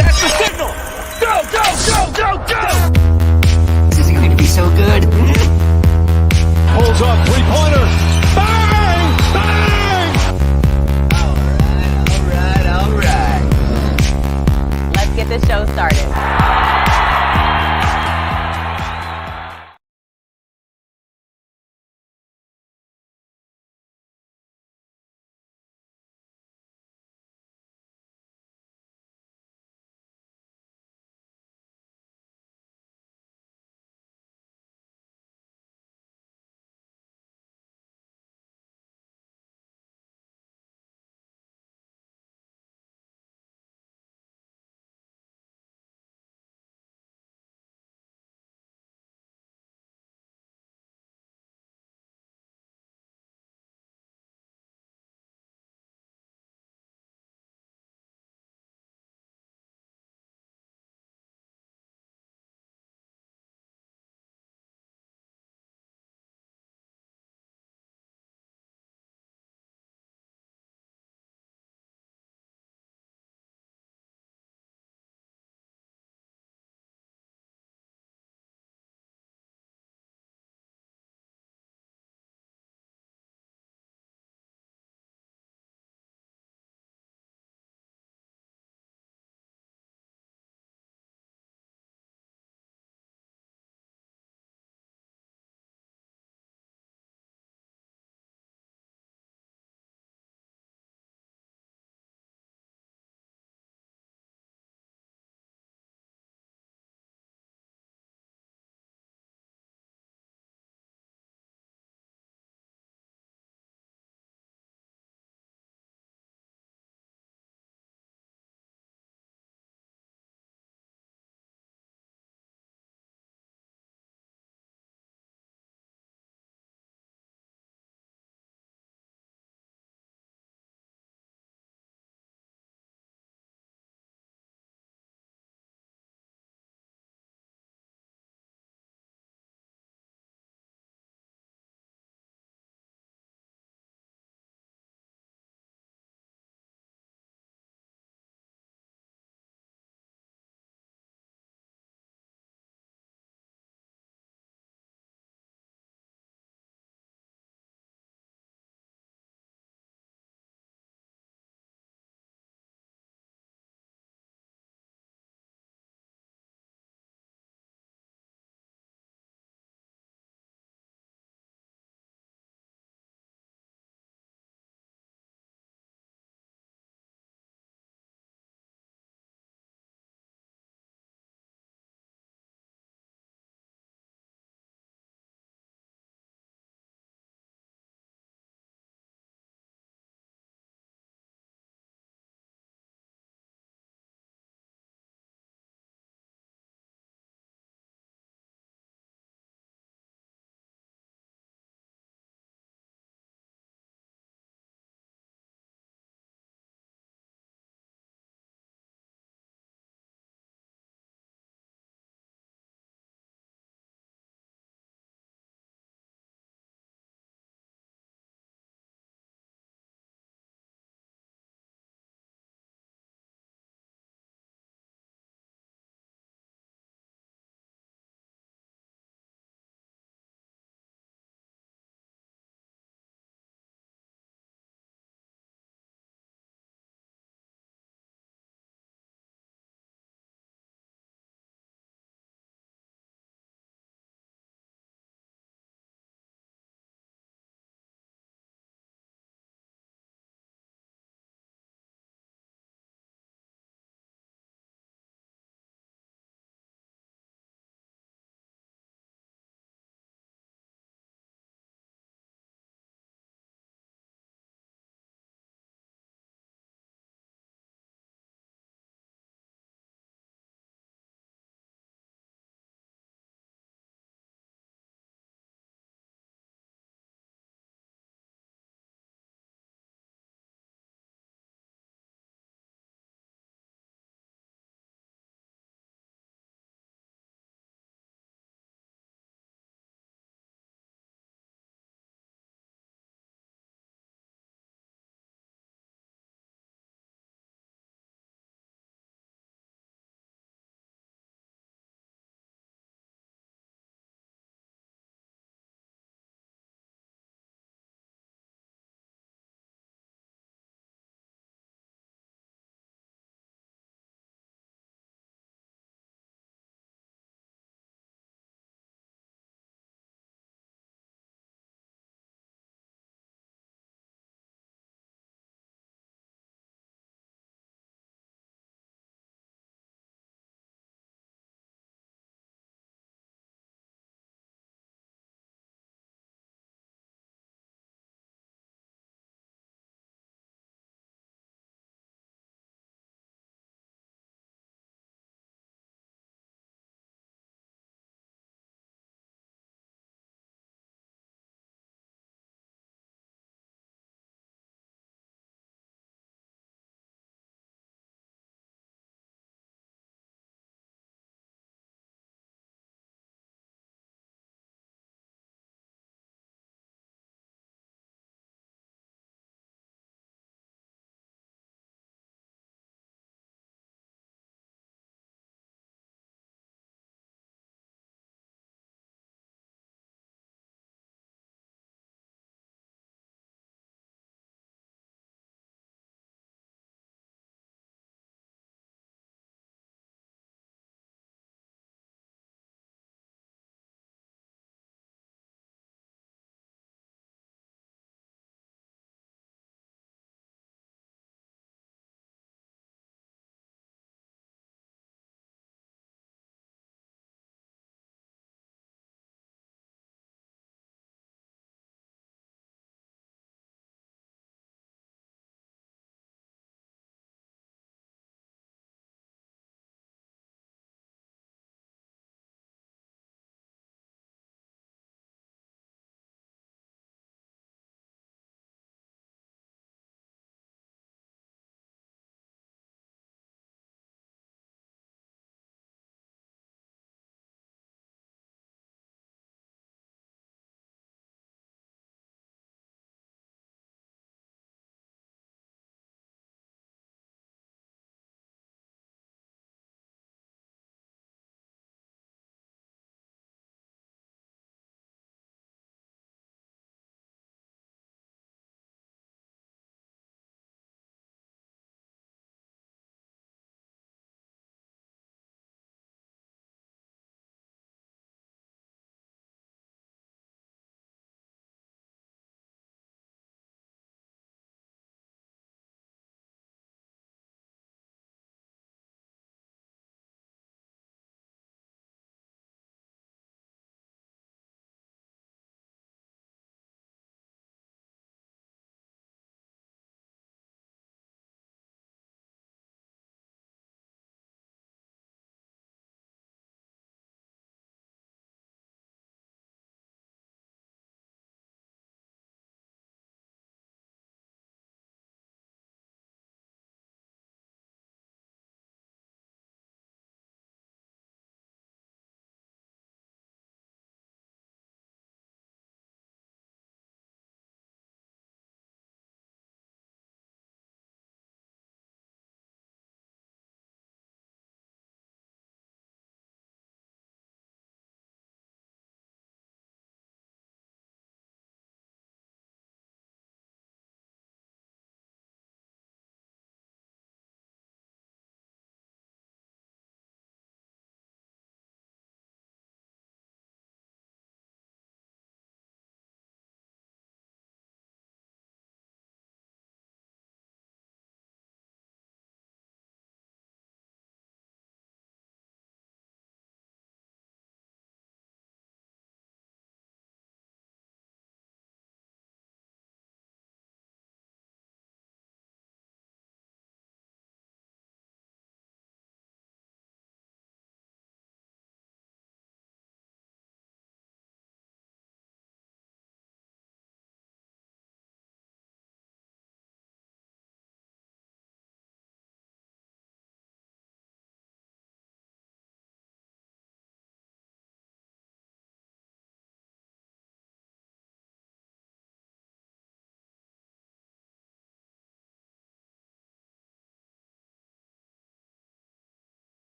That's the signal! Go, go, go, go, go! This is going to be so good. Pulls off three-pointer. Bang! Bang! All right. Let's get this show started.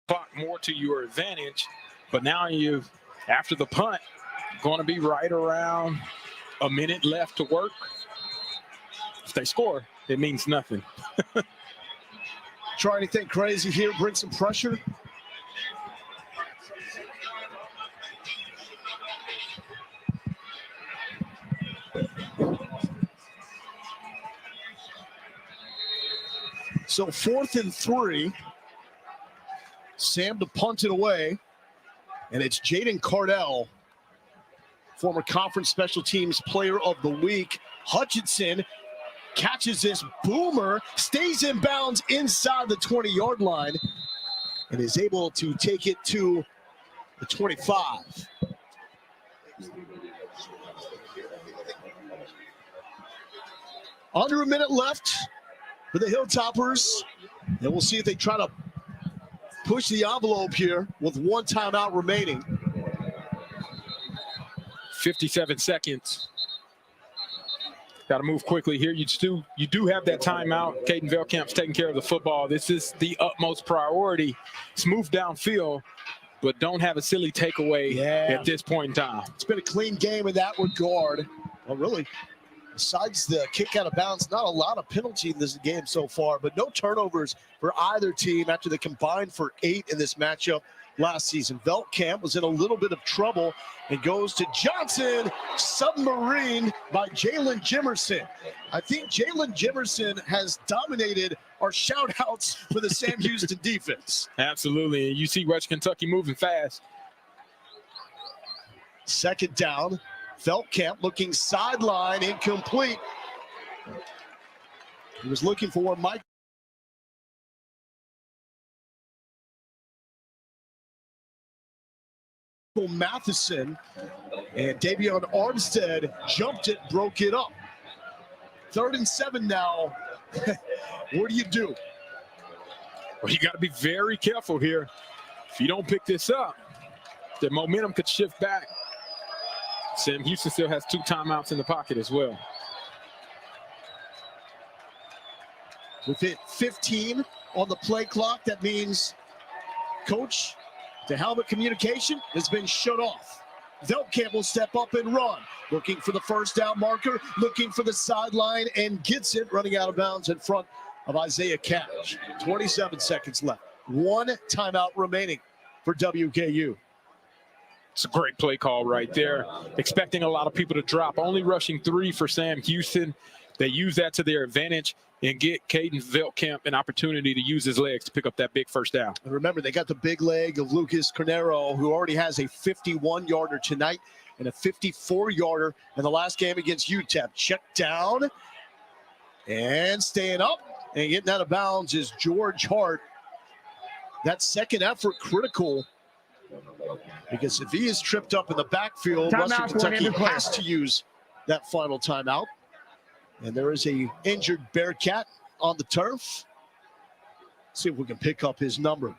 clock more to your advantage, but now you, after the punt, going to be right around a minute left to work. If they score, it means nothing. Try anything crazy here, bring some pressure. So 4th and 3. Sam to punt it away. And it's Jaden Cardell, former conference special teams player of the week. Hutchinson catches this boomer, stays in bounds inside the 20-yard line, and is able to take it to the 25. Under a minute left for the Hilltoppers, and we'll see if they try to push the envelope here with one timeout remaining. 57 seconds. Got to move quickly here. You do have that timeout. Caden Velkamp's taking care of the football. This is the utmost priority. It's move downfield, but don't have a silly takeaway at this point in time. It's been a clean game in that regard. Well, really, besides the kick out of bounds, not a lot of penalty in this game so far, but no turnovers for either team after they combined for 8 in this matchup last season. Velkamp was in a little bit of trouble and goes to Johnson, submarine by Jalen Jimerson. I think Jalen Jimerson has dominated our shout-outs for the Sam Houston defense. Absolutely, and you see West Kentucky moving fast. 2nd down, Velkamp looking sideline, incomplete. He was looking for Mike Matheson, and Davion Armstead jumped it, broke it up. 3rd and 7 now. What do you do? Well, you got to be very careful here. If you don't pick this up, the momentum could shift back. Sam Houston still has 2 timeouts in the pocket as well. With it 15 on the play clock, that means coach to helmet communication has been shut off. Velkamp will step up and run, looking for the first down marker, looking for the sideline, and gets it, running out of bounds in front of Isaiah Cash. 27 seconds left. 1 timeout remaining for WKU. It's a great play call right there. Expecting a lot of people to drop. Only rushing 3 for Sam Houston. They use that to their advantage and get Caden Velkamp an opportunity to use his legs to pick up that big first down. And remember, they got the big leg of Lucas Carnero, who already has a 51-yarder tonight and a 54-yarder in the last game against UTEP. Check down and staying up and getting out of bounds is George Hart. That second effort critical, because if he is tripped up in the backfield, Western Kentucky has to use that final timeout. And there is a injured Bearcat on the turf. See if we can pick up his number.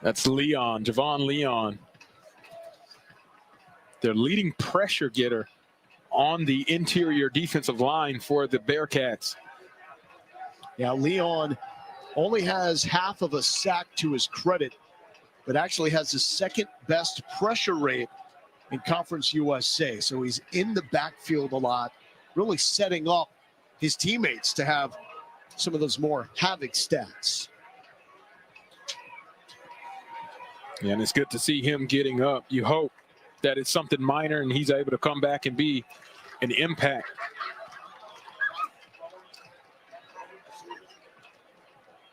That's Leon, Javon Leon. Their leading pressure getter on the interior defensive line for the Bearcats. Yeah, Leon only has half of a sack to his credit, but actually has the 2nd best pressure rate in Conference USA. So he's in the backfield a lot, really setting up his teammates to have some of those more havoc stats. Yeah, and it's good to see him getting up. You hope that it's something minor and he's able to come back and be an impact.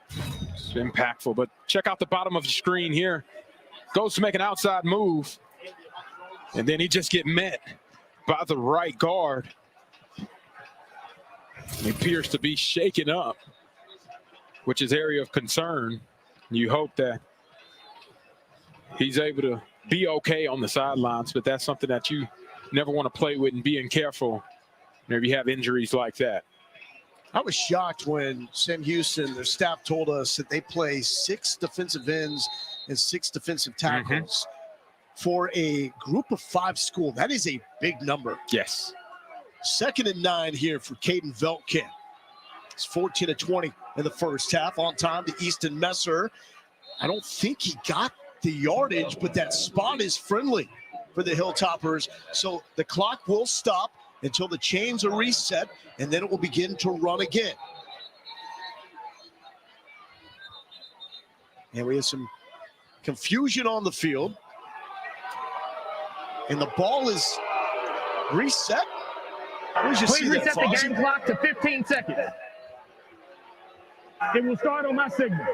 It's impactful, but check out the bottom of the screen here. Goes to make an outside move. And then he just get met by the right guard. He appears to be shaken up, which is area of concern. You hope that he's able to be okay on the sidelines, but that's something that you never want to play with, and being careful whenever you have injuries like that. I was shocked when Sam Houston, their staff, told us that they play 6 defensive ends and 6 defensive tackles. For a group of 5 school, that is a big number. Yes. 2nd and 9 here for Caden Velkamp. It's 14 of 20 in the first half. On time to Easton Messer. I don't think he got the yardage, but that spot is friendly for the Hilltoppers. So the clock will stop until the chains are reset, and then it will begin to run again. And we have some confusion on the field. And the ball is reset. Please reset the game clock to 15 seconds. It will start on my signal.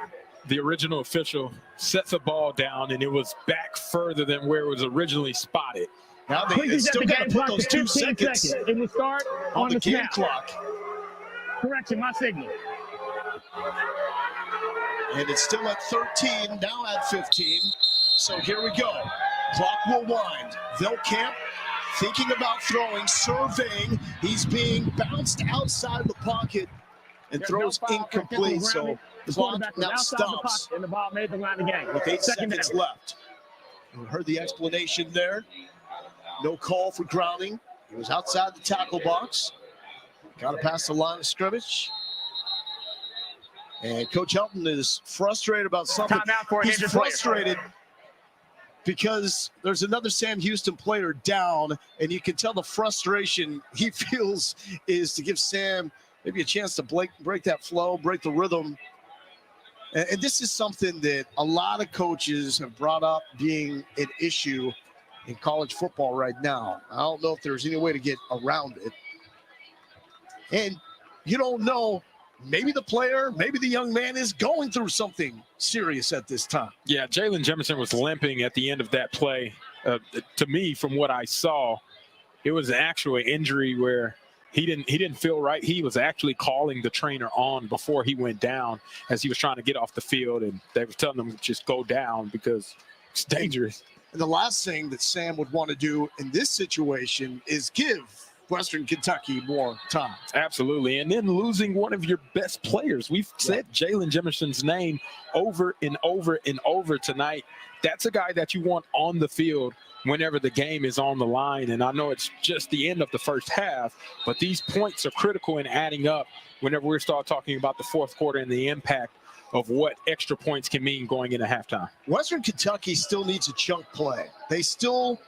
The original official set the ball down, and it was back further than where it was originally spotted. Now they still got to put those 2 seconds It will start on the game snap. clock. Correction, my signal. And it's still at 13, now at 15. So here we go. Clock will wind. Velkamp thinking about throwing, surveying. He's being bounced outside the pocket and throws incomplete. So the clock now stops And the ball made the line again. with 8 Second seconds down. left. We heard the explanation there. No call for grounding. He was outside the tackle box. Got to pass the line of scrimmage. And Coach Helton is frustrated about something. Timeout for an He's injured player. frustrated because there's another Sam Houston player down, and you can tell the frustration he feels is to give Sam maybe a chance to break that flow, break the rhythm. And this is something that a lot of coaches have brought up being an issue in college football right now. I don't know if there's any way to get around it. And you don't know, maybe the player, maybe the young man is going through something serious at this time. Yeah, Jalen Jefferson was limping at the end of that play. To me, from what I saw, it was an actual injury where he didn't feel right. He was actually calling the trainer on before he went down as he was trying to get off the field, and they were telling him just go down because it's dangerous. And the last thing that Sam would want to do in this situation is give Western Kentucky more time. Absolutely. And then losing one of your best players. We've said Jalen Jefferson's name over and over and over tonight. That's a guy that you want on the field whenever the game is on the line. And I know it's just the end of the first half, but these points are critical in adding up whenever we start talking about the fourth quarter and the impact of what extra points can mean going into halftime. Western Kentucky still needs a chunk play. They still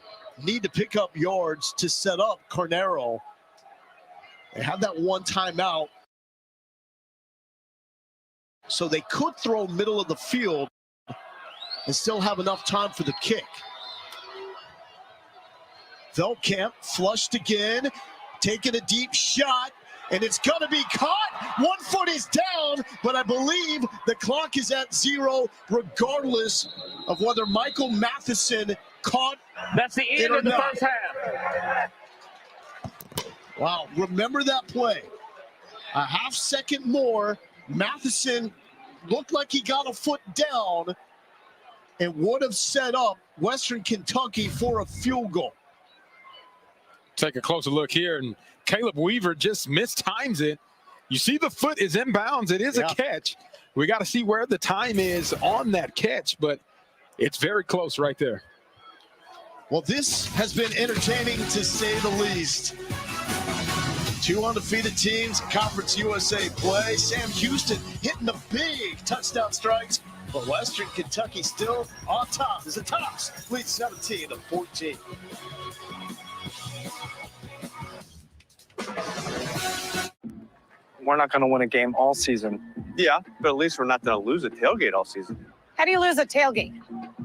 need to pick up yards to set up Carnero. They have that one timeout, so they could throw middle of the field and still have enough time for the kick. Velkamp flushed again, taking a deep shot, and it's going to be caught. 1 foot is down, but I believe the clock is at 0, regardless of whether Michael Matheson caught. That's the end of the first half. Wow, remember that play. A half second more, Matheson looked like he got a foot down and would have set up Western Kentucky for a field goal. Take a closer look here, and Caleb Weaver just mistimes it. You see the foot is inbounds. It is a catch. We got to see where the time is on that catch, but it's very close right there. Well, this has been entertaining to say the least. 2 undefeated teams in Conference USA play. Sam Houston hitting the big touchdown strikes, but Western Kentucky still on top as the Tops lead 17-14. We're not going to win a game all season. Yeah, but at least we're not going to lose a tailgate all season. How do you lose a tailgate?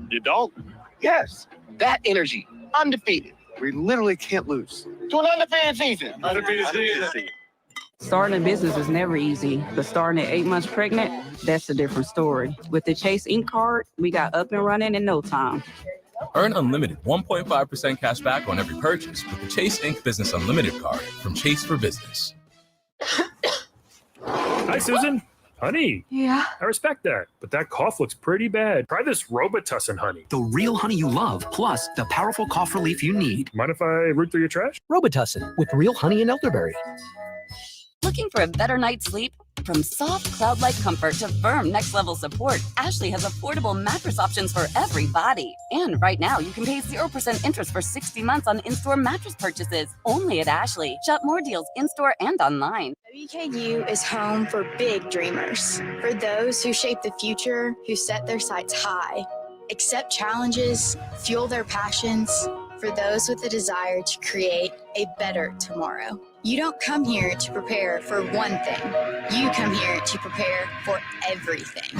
You don't? Yes, that energy. Undefeated. We literally can't lose. To an undefeated season. Undefeated season. Starting a business is never easy, but starting at 8 months pregnant, that's a different story. With the Chase Inc. card, we got up and running in no time. Earn unlimited 1.5% cash back on every purchase with the Chase Inc. Business Unlimited card from Chase for Business. Hi, Susan. Honey. Yeah. I respect that, but that cough looks pretty bad. Try this Robitussin honey. The real honey you love, plus the powerful cough relief you need. Mind if I root through your trash? Robitussin with real honey and elderberry. Looking for a better night's sleep? From soft cloud-like comfort to firm next-level support, Ashley has affordable mattress options for every body. And right now, you can pay 0% interest for 60 months on in-store mattress purchases, only at Ashley. Shop more deals in-store and online. WKU is home for big dreamers, for those who shape the future, who set their sights high, accept challenges, fuel their passions, for those with a desire to create a better tomorrow. You don't come here to prepare for one thing. You come here to prepare for everything.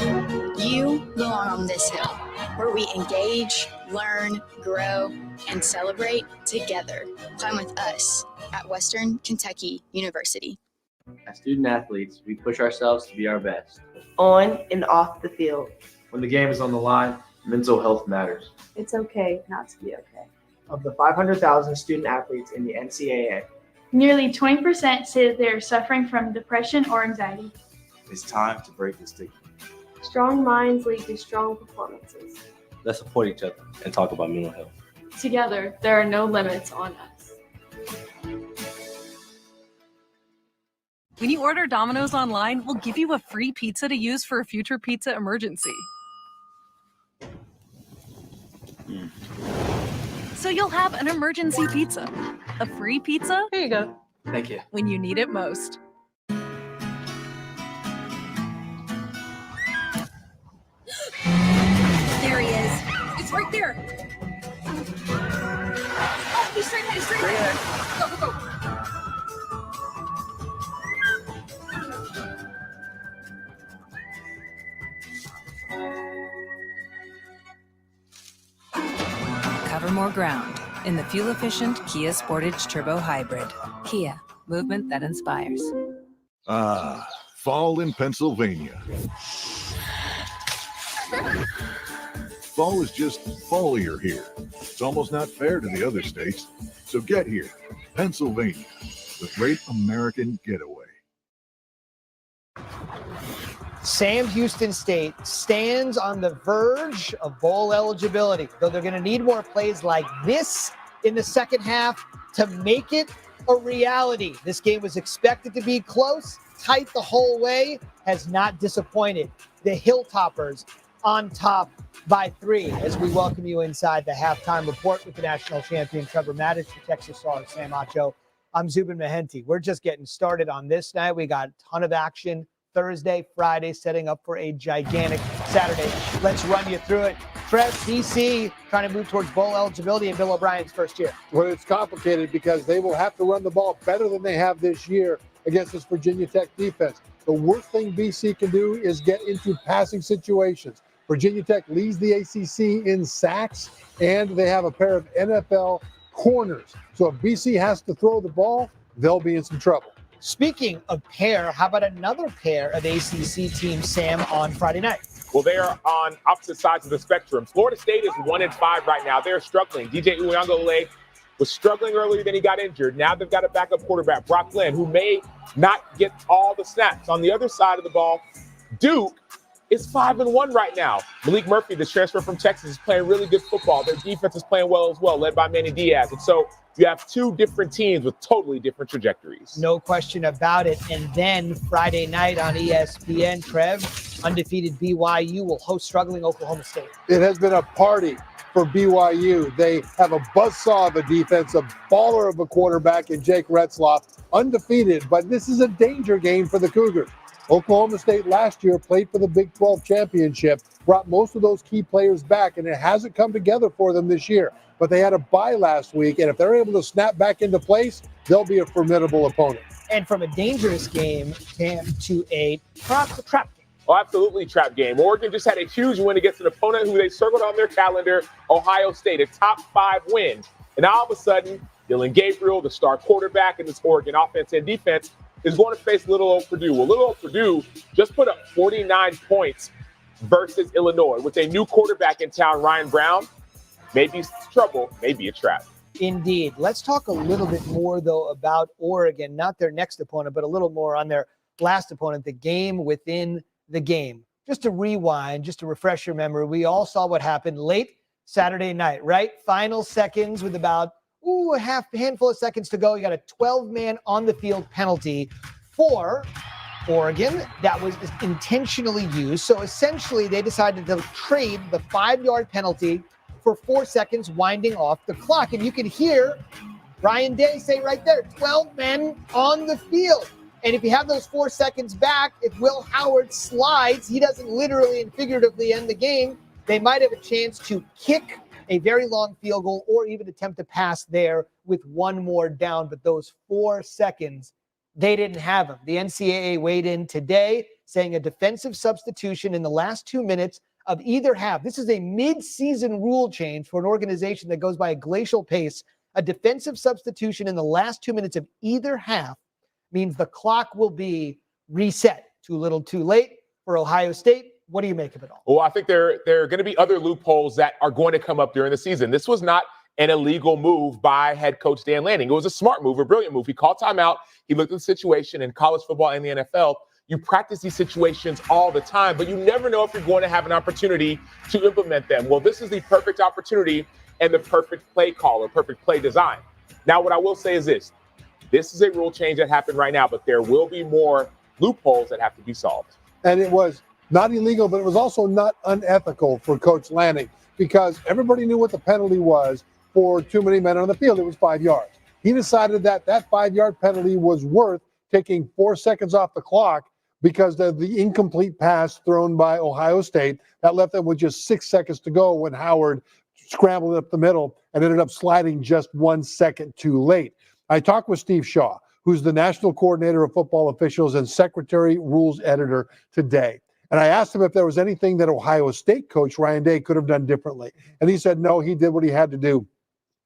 You belong on this hill, where we engage, learn, grow, and celebrate together. Climb with us at Western Kentucky University. As student athletes, we push ourselves to be our best. On and off the field. When the game is on the line, mental health matters. It's okay not to be okay. Of the 500,000 student athletes in the NCAA, nearly 20% say that they are suffering from depression or anxiety. It's time to break the stigma. Strong minds lead to strong performances. Let's support each other and talk about mental health. Together, there are no limits on us. When you order Domino's online, we'll give you a free pizza to use for a future pizza emergency. So you'll have an emergency pizza. A free pizza? Here you go. Thank you. When you need it most. There he is. It's right there. Oh, he's straight ahead. He's straight ahead. Go, go, go. Cover more ground in the fuel-efficient Kia Sportage Turbo Hybrid. Kia, movement that inspires. Ah, fall in Pennsylvania. Fall is just fallier here. It's almost not fair to the other states. So get here, Pennsylvania, the great American getaway. Sam Houston State stands on the verge of bowl eligibility, though they're going to need more plays like this in the second half to make it a reality. This game was expected to be close, tight the whole way, has not disappointed. The Hilltoppers on top by 3 as we welcome you inside the halftime report with the national champion Trevor Maddich, for Texas Star Sam Acho. I'm Zubin Mehenti. We're just getting started on this night. We got a ton of action Thursday, Friday, setting up for a gigantic Saturday. Let's run you through it. Trev, DC trying to move towards bowl eligibility in Bill O'Brien's first year. Well, it's complicated because they will have to run the ball better than they have this year against this Virginia Tech defense. The worst thing BC can do is get into passing situations. Virginia Tech leads the ACC in sacks, and they have a pair of NFL corners. So if BC has to throw the ball, they'll be in some trouble. Speaking of pair, how about another pair of ACC teams, Sam, on Friday night? Well, they are on opposite sides of the spectrum. Florida State is 1-5 right now. They're struggling. DJ Uyunglele was struggling earlier than he got injured. Now they've got a backup quarterback, Brock Glenn, who may not get all the snaps. On the other side of the ball, Duke is 5-1 right now. Malik Murphy, the transfer from Texas, is playing really good football. Their defense is playing well as well, led by Manny Diaz. And so you have two different teams with totally different trajectories. No question about it. And then Friday night on ESPN, Trev, undefeated BYU will host struggling Oklahoma State. It has been a party for BYU. They have a buzzsaw of a defense, a baller of a quarterback in Jake Retzloff, undefeated. But this is a danger game for the Cougars. Oklahoma State last year played for the Big 12 championship, brought most of those key players back, and it hasn't come together for them this year. But they had a bye last week, and if they're able to snap back into place, they'll be a formidable opponent. And from a dangerous game to a trap game. Oh, absolutely trap game. Oregon just had a huge win against an opponent who they circled on their calendar, Ohio State, a top 5 win. And all of a sudden, Dylan Gabriel, the star quarterback in this Oregon offense and defense, is going to face Little Old Purdue. Well, Little Old Purdue just put up 49 points versus Illinois. With a new quarterback in town, Ryan Brown, maybe trouble, maybe a trap. Indeed. Let's talk a little bit more, though, about Oregon, not their next opponent, but a little more on their last opponent, the game within the game. Just to rewind, just to refresh your memory, we all saw what happened late Saturday night, right? Final seconds with about a handful of seconds to go. You got a 12-man on the field penalty for Oregon that was intentionally used. So essentially they decided to trade the 5-yard penalty for 4 seconds winding off the clock. And you can hear Ryan Day say right there, 12 men on the field. And if you have those 4 seconds back, if Will Howard slides, he doesn't literally and figuratively end the game, they might have a chance to kick a very long field goal or even attempt to pass there with one more down. But those 4 seconds, they didn't have them. The NCAA weighed in today saying a defensive substitution in the last 2 minutes of either half. This is a mid-season rule change for an organization that goes by a glacial pace. A defensive substitution in the last 2 minutes of either half means the clock will be reset. Too little, too late for Ohio State. What do you make of it all? Well, I think there are going to be other loopholes that are going to come up during the season. This was not an illegal move by head coach Dan Lanning. It was a smart move, a brilliant move. He called timeout. He looked at the situation in college football and the NFL. You practice these situations all the time, but you never know if you're going to have an opportunity to implement them. Well, this is the perfect opportunity and the perfect play call or perfect play design. Now, what I will say is this. This is a rule change that happened right now, but there will be more loopholes that have to be solved. And it was not illegal, but it was also not unethical for Coach Lanning because everybody knew what the penalty was for too many men on the field. It was 5 yards. He decided that 5-yard penalty was worth taking 4 seconds off the clock because of the incomplete pass thrown by Ohio State that left them with just 6 seconds to go when Howard scrambled up the middle and ended up sliding just 1 second too late. I talked with Steve Shaw, who's the national coordinator of football officials and secretary rules editor today. And I asked him if there was anything that Ohio State coach Ryan Day could have done differently. And he said, no, he did what he had to do.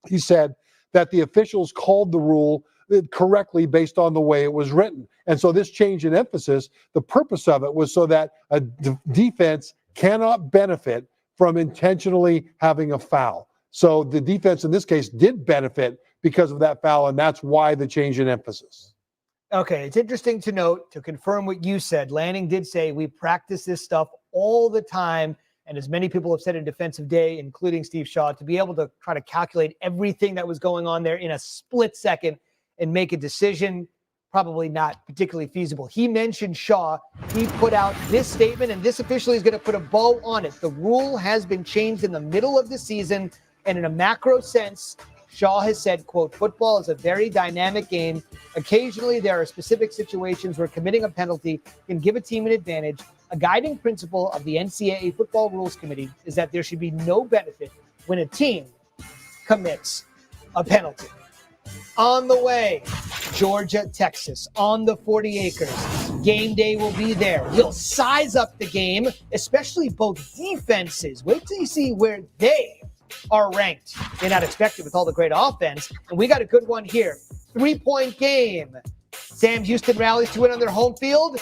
He said that the officials called the rule correctly based on the way it was written. And so this change in emphasis, the purpose of it was so that a defense cannot benefit from intentionally having a foul. So the defense in this case did benefit because of that foul, and that's why the change in emphasis. Okay, it's interesting to note, to confirm what you said, Lanning did say we practice this stuff all the time, and as many people have said in Defensive Day, including Steve Shaw, to be able to try to calculate everything that was going on there in a split second and make a decision, probably not particularly feasible. He mentioned Shaw. He put out this statement, and this officially is going to put a bow on it. The rule has been changed in the middle of the season, and in a macro sense, Shaw has said, quote, football is a very dynamic game. Occasionally, there are specific situations where committing a penalty can give a team an advantage. A guiding principle of the NCAA Football Rules Committee is that there should be no benefit when a team commits a penalty. On the way, Georgia, Texas, on the 40 acres. Game day will be there. We'll size up the game, especially both defenses. Wait till you see where they are ranked. They're not expected with all the great offense. And we got a good one here. 3-point game. Sam Houston rallies to win on their home field.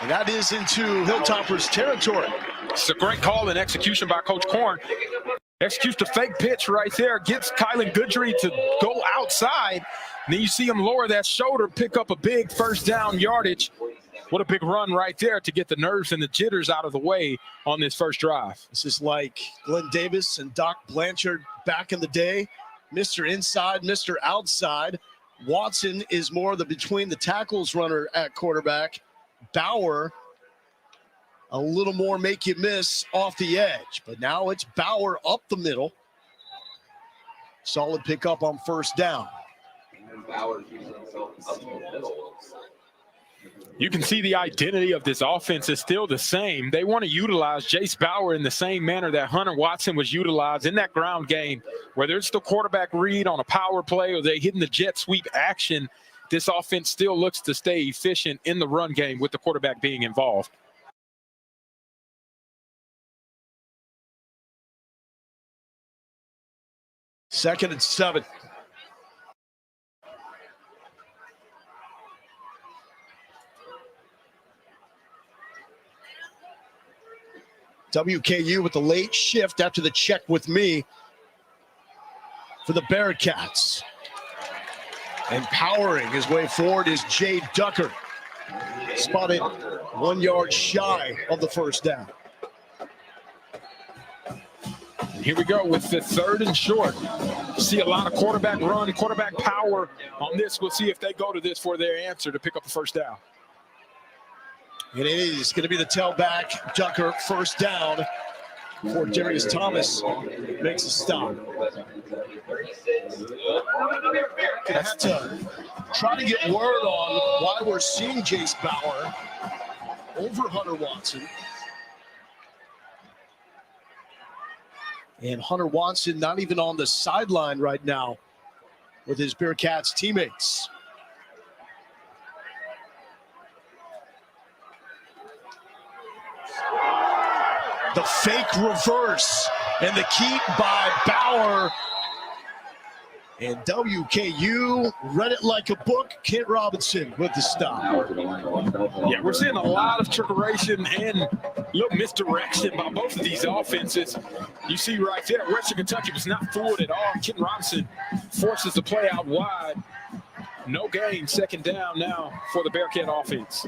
And that is into Hilltoppers territory. It's a great call and execution by Coach Korn. Executes the fake pitch right there, gets Kylan Goodry to go outside. And then you see him lower that shoulder, pick up a big first down yardage. What a big run right there to get the nerves and the jitters out of the way on this first drive. This is like Glenn Davis and Doc Blanchard back in the day. Mr. Inside, Mr. Outside. Watson is more the between the tackles runner at quarterback. Bauer, a little more make you miss off the edge. But now it's Bauer up the middle. Solid pickup on first down. You can see the identity of this offense is still the same. They want to utilize Jace Bauer in the same manner that Hunter Watson was utilized in that ground game, whether it's the quarterback read on a power play or they hitting the jet sweep action. This offense still looks to stay efficient in the run game with the quarterback being involved. Second and 7. WKU with the late shift after the check with me for the Bearcats. And powering his way forward is Jay Ducker. Spotted 1 yard shy of the first down. And here we go with the third and short. See a lot of quarterback run, quarterback power on this. We'll see if they go to this for their answer to pick up the first down. And it is going to be the tailback, Ducker, first down before Darius Thomas makes a stop. Gonna have to try to get word on why we're seeing Jace Bauer over Hunter Watson. And Hunter Watson not even on the sideline right now with his Bearcats teammates. The fake reverse and the keep by Bauer. And WKU read it like a book. Kent Robinson with the stop. Yeah, we're seeing a lot of trickeration and little misdirection by both of these offenses. You see right there, Western Kentucky was not fooled at all. Kent Robinson forces the play out wide. No gain, second down now for the Bearcat offense.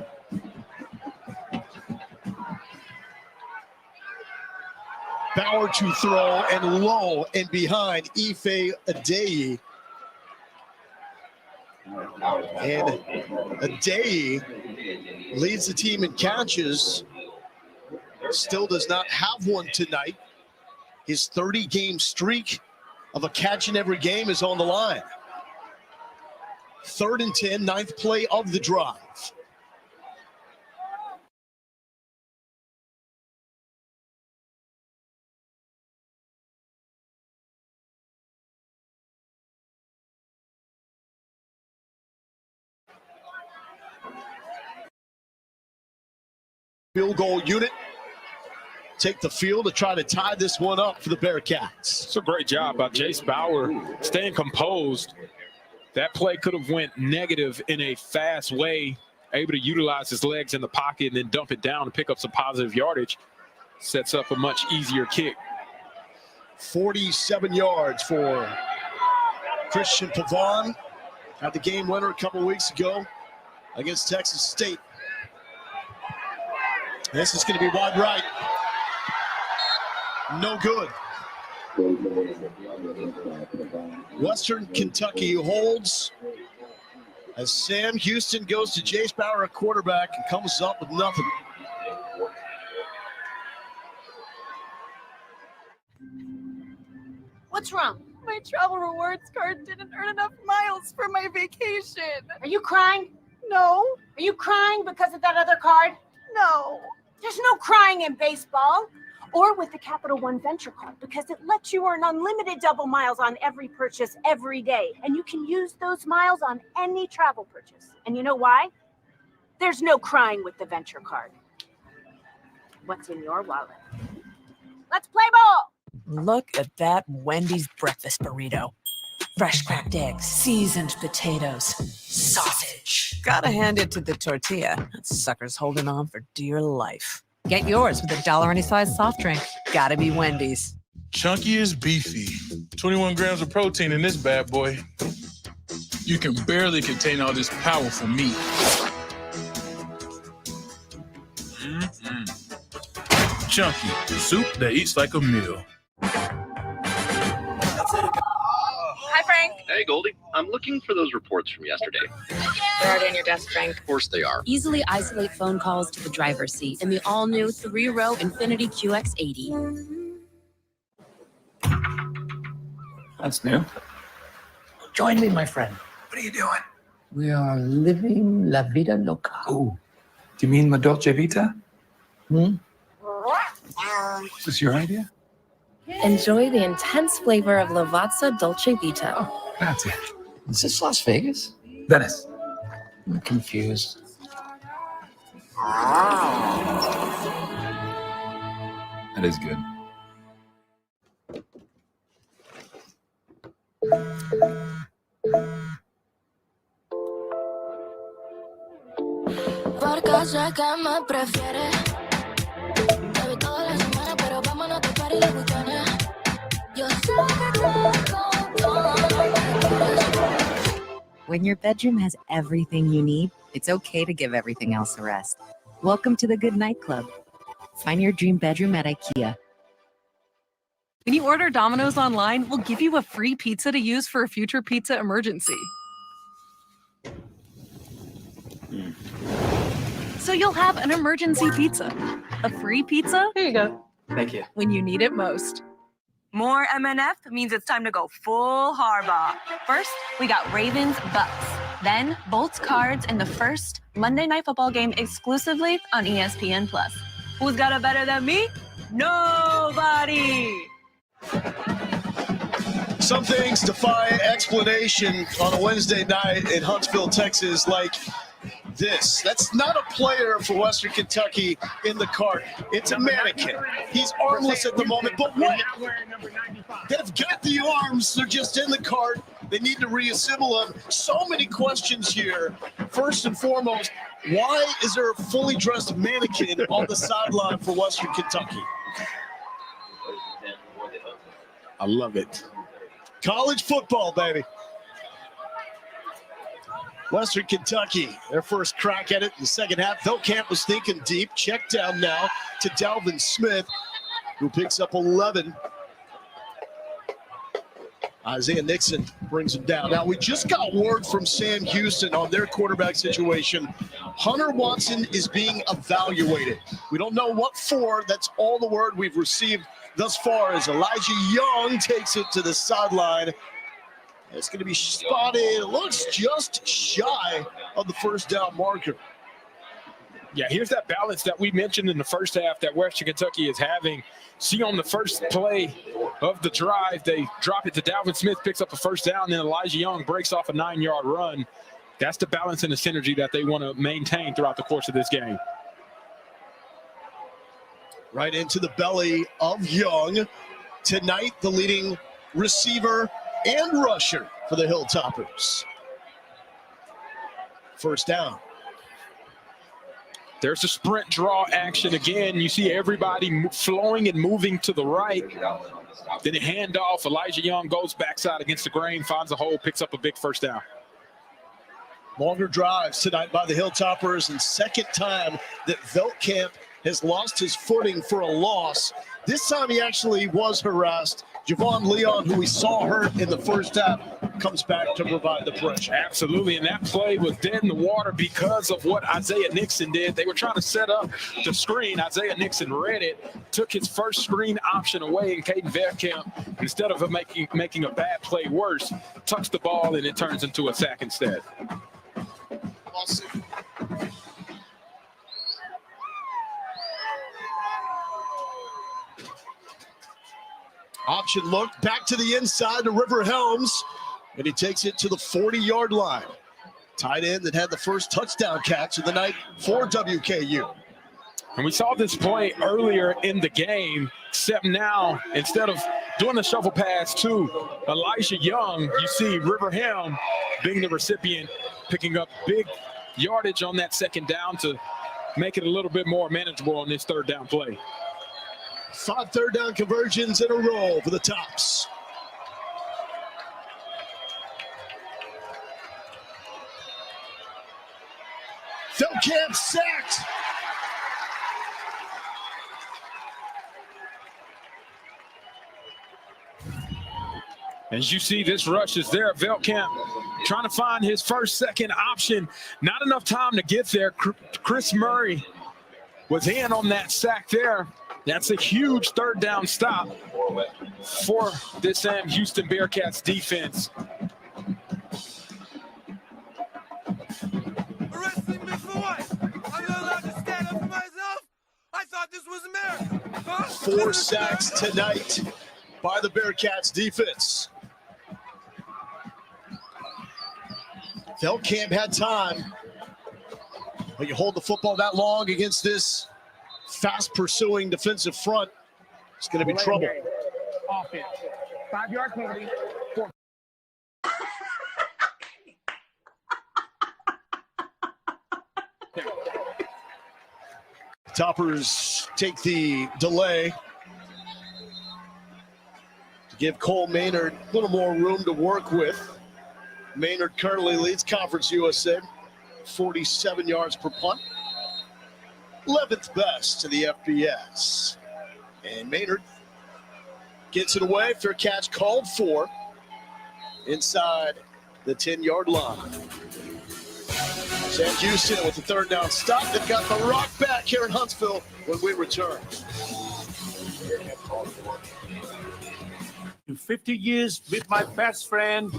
Bauer to throw and low and behind Ife Adeyi. And Adeyi leads the team in catches. Still does not have one tonight. His 30-game streak of a catch in every game is on the line. 3rd and 10, 9th play of the drive. Field goal unit take the field to try to tie this one up for the Bearcats. It's a great job by Jace Bauer staying composed. That play could have went negative in a fast way, able to utilize his legs in the pocket and then dump it down and pick up some positive yardage. Sets up a much easier kick. 47 yards for Christian Pavon. Had the game winner a couple weeks ago against Texas State. This is going to be wide right. No good. Western Kentucky holds as Sam Houston goes to Jace Bauer at quarterback and comes up with nothing. What's wrong? My travel rewards card didn't earn enough miles for my vacation. Are you crying? No. Are you crying because of that other card? No. There's no crying in baseball. Or with the Capital One Venture Card, because it lets you earn unlimited double miles on every purchase every day. And you can use those miles on any travel purchase. And you know why? There's no crying with the Venture Card. What's in your wallet? Let's play ball! Look at that Wendy's breakfast burrito. Fresh cracked eggs, seasoned potatoes, sausage. Gotta hand it to the tortilla. That sucker's holding on for dear life. Get yours with $1 any size soft drink. Gotta be Wendy's. Chunky is beefy. 21 grams of protein in this bad boy. You can barely contain all this powerful meat. Chunky, soup that eats like a meal. Hi, Frank. Hey, Goldie. I'm looking for those reports from yesterday. They're already on your desk, Frank. Of course they are. Easily isolate phone calls to the driver's seat in the all-new 3-row Infiniti QX80. That's new. Join me, my friend. What are you doing? We are living la vida loca. Oh, do you mean la dolce vita? Is this your idea? Enjoy the intense flavor of Lavazza Dolce Vita. Oh, that's it. Is this Las Vegas? Venice. I'm confused. That is good. Porque sé que me prefieres. Te vi toda la semana, pero vámonos a tocar y los buchones. Yo sé que tengo todo lo que quieres. When your bedroom has everything you need, it's okay to give everything else a rest. Welcome to the Good Night Club. Find your dream bedroom at IKEA. When you order Domino's online, we'll give you a free pizza to use for a future pizza emergency. So you'll have an emergency pizza. A free pizza? Here you go. Thank you. When you need it most. More MNF means it's time to go full Harbaugh. First, we got Ravens Bucks. Then, Bolts Cards in the first Monday Night Football game exclusively on ESPN+. Who's got it better than me? Nobody! Some things defy explanation on a Wednesday night in Huntsville, Texas, like this. That's not a player for Western Kentucky in the cart. It's a mannequin. He's armless at the moment, but what? They've got the arms. They're just in the cart. They need to reassemble them. So many questions here. First and foremost, why is there a fully dressed mannequin on the sideline for Western Kentucky? I love it. College football, baby. Western Kentucky, their first crack at it in the second half. Velkamp was thinking deep. Check down now to Dalvin Smith, who picks up 11. Isaiah Nixon brings him down. Now, we just got word from Sam Houston on their quarterback situation. Hunter Watson is being evaluated. We don't know what for. That's all the word we've received thus far as Elijah Young takes it to the sideline. It's going to be spotted. It looks just shy of the first down marker. Yeah, here's that balance that we mentioned in the first half that Western Kentucky is having. See, on the first play of the drive, they drop it to Dalvin Smith, picks up a first down, then Elijah Young breaks off a 9-yard run. That's the balance and the synergy that they want to maintain throughout the course of this game. Right into the belly of Young. Tonight, the leading receiver and rusher for the Hilltoppers. First down. There's a sprint draw action again. You see everybody flowing and moving to the right. Then a handoff. Elijah Young goes backside against the grain, finds a hole, picks up a big first down. Longer drives tonight by the Hilltoppers, and second time that Velkamp has lost his footing for a loss. This time he actually was harassed. Javon Leon, who we saw hurt in the first half, comes back to provide the pressure. Absolutely, and that play was dead in the water because of what Isaiah Nixon did. They were trying to set up the screen. Isaiah Nixon read it, took his first screen option away, and Caden Velkamp, instead of making a bad play worse, tucks the ball, and it turns into a sack instead. Option look back to the inside to River Helms, and he takes it to the 40-yard line. Tight end that had the first touchdown catch of the night for WKU. And we saw this play earlier in the game, except now, instead of doing the shuffle pass to Elijah Young, you see Riverhelm being the recipient, picking up big yardage on that second down to make it a little bit more manageable on this third down play. 5 third down conversions in a row for the Tops. Feldkamp sacked. As you see, this rush is there. Feldkamp trying to find his first, second option. Not enough time to get there. Chris Murray was in on that sack there. That's a huge third down stop for this Houston Bearcats defense. Arresting me for what? I'm not allowed to stand up for myself? I thought this was America. Huh? 4 sacks tonight by the Bearcats defense. Feldkamp had time, but you hold the football that long against this fast pursuing defensive front, it's going to be trouble. Offense. 5-yard penalty. Toppers take the delay to give Cole Maynard a little more room to work with. Maynard currently leads Conference USA, 47 yards per punt. 11th best to the FBS. And Maynard gets it away. Fair catch called for inside the 10-yard line. Sam Houston with the third down stop. They've got the rock back here in Huntsville when we return. 50 years with my best friend.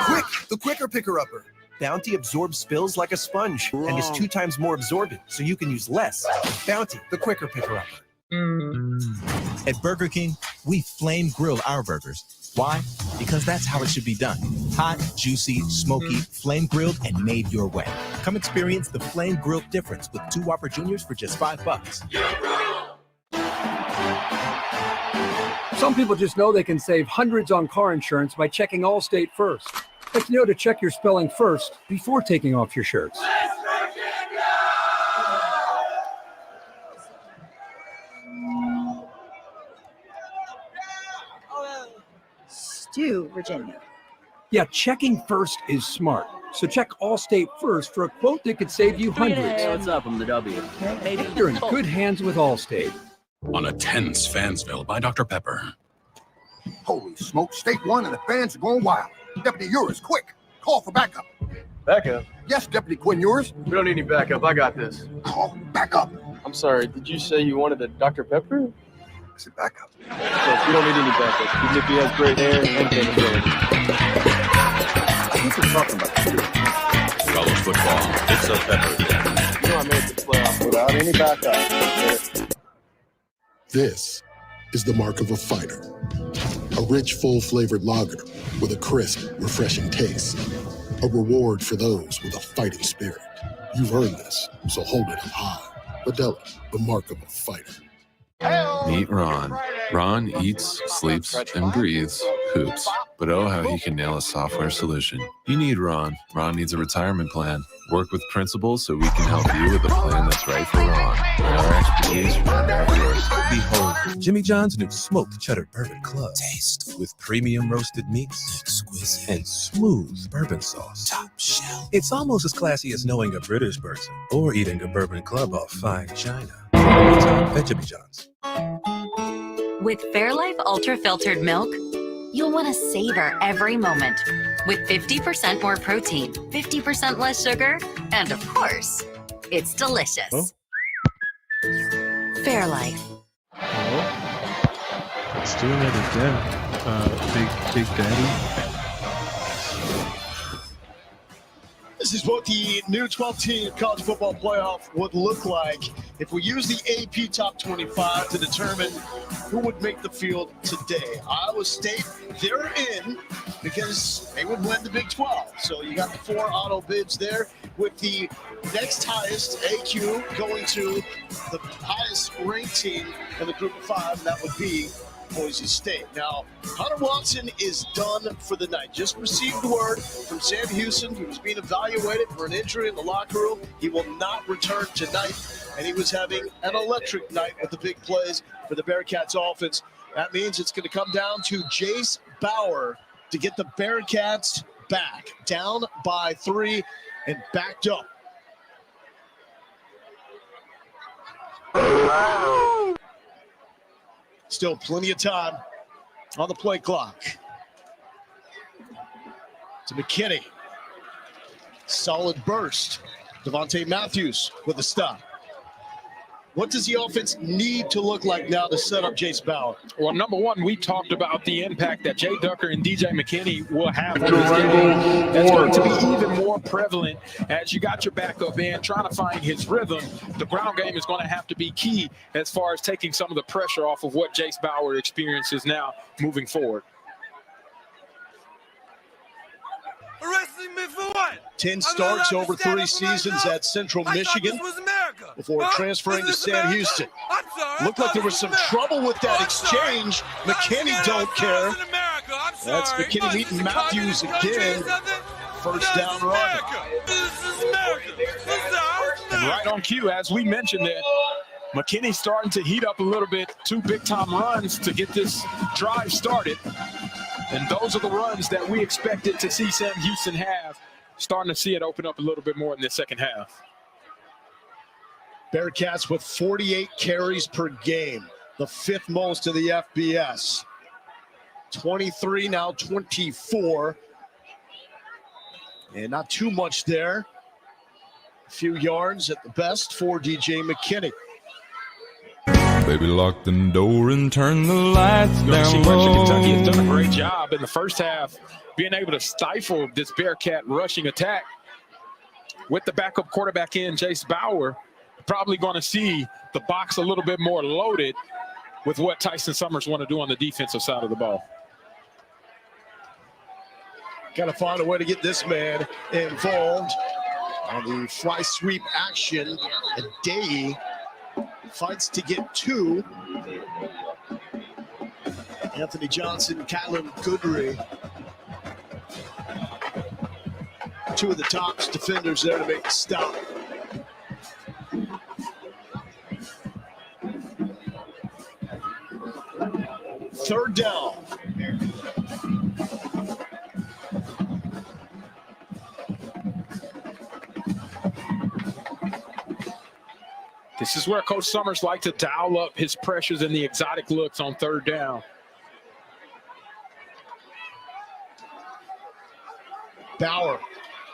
Quick, the quicker picker-upper. Bounty absorbs spills like a sponge and is 2 times more absorbent, so you can use less. Bounty, the quicker picker-upper. At Burger King, we flame grill our burgers. Why? Because that's how it should be done. Hot, juicy, smoky, flame grilled, and made your way. Come experience the flame grilled difference with 2 Whopper Juniors for just $5. Some people just know they can save hundreds on car insurance by checking Allstate first. But you know to check your spelling first before taking off your shirts. Stu, Virginia. Yeah, checking first is smart. So check Allstate first for a quote that could save you hundreds. Hey, what's up? I'm the W. You're in good hands with Allstate. On a tense Fansville by Dr. Pepper. Holy smoke, State 1 and the fans are going wild. Deputy Urias, quick, call for backup. Backup? Yes, Deputy Quinn Urias. We don't need any backup. I got this. Call backup. I'm sorry, did you say you wanted a Dr. Pepper? I said backup. Look, you don't need any backup, even if he has great hair and capability. I think we're talking about you. College football, it's a Pepper. You know I made the playoff without any backup. This is the mark of a fighter. A rich, full-flavored lager with a crisp, refreshing taste. A reward for those with a fighting spirit. You've earned this, so hold it up high. Modelo, the mark of a fighter. Meet Ron. Ron eats, sleeps, and breathes hoops. But oh, how he can nail a software solution. You need Ron. Ron needs a retirement plan. Work with principals so we can help you with a plan that's right for Ron. And our expertise round out yours. Behold, Jimmy John's new smoked cheddar bourbon club. Taste with premium roasted meats, exquisite, and smooth bourbon sauce. Top shelf. It's almost as classy as knowing a British person or eating a bourbon club off fine china. It's on at Jimmy John's. With Fairlife Ultra Filtered Milk, you'll want to savor every moment. With 50% more protein, 50% less sugar, and of course, it's delicious. Huh? Fairlife. Let's do it again. Big Daddy. This is what the new 12-team college football playoff would look like if we use the AP Top 25 to determine who would make the field today. Iowa State, they're in because they would win the Big 12. So you got the 4 auto bids there. with the next highest AQ going to the highest ranked team in the group of 5, and that would be Boise State. Now, Hunter Watson is done for the night. Just received word from Sam Houston. He was being evaluated for an injury in the locker room. He will not return tonight, and he was having an electric night with the big plays for the Bearcats offense. That means it's going to come down to Jace Bauer to get the Bearcats back, down by 3 and backed up. Still plenty of time on the play clock. To McKinney. Solid burst. Devontae Matthews with a stop. What does the offense need to look like now to set up Jace Bauer? Well, number one, we talked about the impact that Jay Ducker and DJ McKinney will have on this game. That's going to be even more prevalent as you got your backup in, trying to find his rhythm. The ground game is going to have to be key as far as taking some of the pressure off of what Jace Bauer experiences now moving forward. Arresting me for what? 10 starts over 3 seasons at Central Michigan before transferring to Sam Houston. Looked like there was some trouble with that exchange. McKinney don't care. That's McKinney meeting Matthews again. First down run. And right on cue, as we mentioned it, McKinney's starting to heat up a little bit. 2 big-time runs to get this drive started. And those are the runs that we expected to see Sam Houston have. Starting to see it open up a little bit more in the second half. Bearcats with 48 carries per game, the 5th most of the FBS. 23, now 24. And not too much there. A few yards at the best for DJ McKinney. Baby, lock the door and turn the lights down low. Kentucky has done a great job in the first half being able to stifle this Bearcat rushing attack. With the backup quarterback in, Jace Bauer, probably going to see the box a little bit more loaded with what Tyson Summers want to do on the defensive side of the ball. Got to find a way to get this man involved on the fly sweep action. Day fights to get 2. Anthony Johnson, Kylan Goodry. 2 of the top defenders there to make the stop. Third down. This is where Coach Summers likes to dial up his pressures and the exotic looks on third down. Bauer,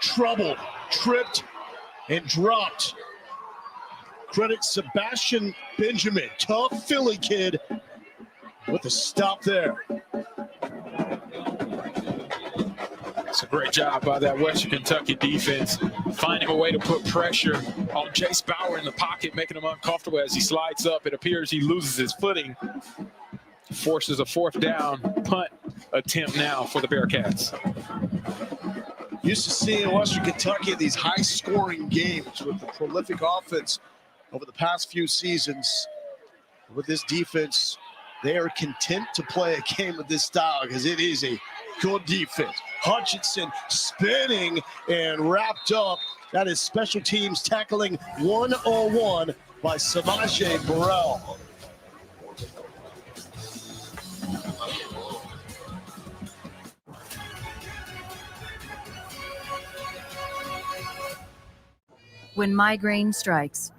troubled, tripped, and dropped. Credit Sebastian Benjamin, tough Philly kid, with a stop there. It's a great job by that Western Kentucky defense, finding a way to put pressure on Jace Bauer in the pocket, making him uncomfortable as he slides up. It appears he loses his footing, forces a 4th down punt attempt now for the Bearcats. Used to seeing Western Kentucky in these high-scoring games with the prolific offense over the past few seasons. With this defense, they are content to play a game of this style because it is a good defense. Hutchinson spinning and wrapped up. That is special teams tackling 101 by Savaje Burrell. When migraine strikes,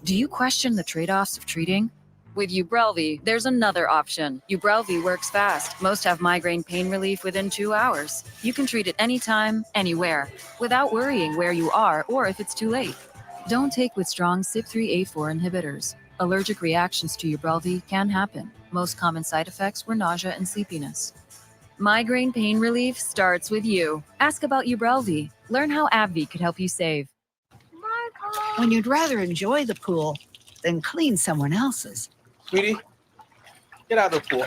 do you question the trade-offs of treating? With Ubrelvy, there's another option. Ubrelvy works fast. Most have migraine pain relief within 2 hours. You can treat it anytime, anywhere, without worrying where you are or if it's too late. Don't take with strong CYP3A4 inhibitors. Allergic reactions to Ubrelvy can happen. Most common side effects were nausea and sleepiness. Migraine pain relief starts with you. Ask about Ubrelvy. Learn how AbbVie could help you save. When you'd rather enjoy the pool than clean someone else's. Sweetie, get out of the pool.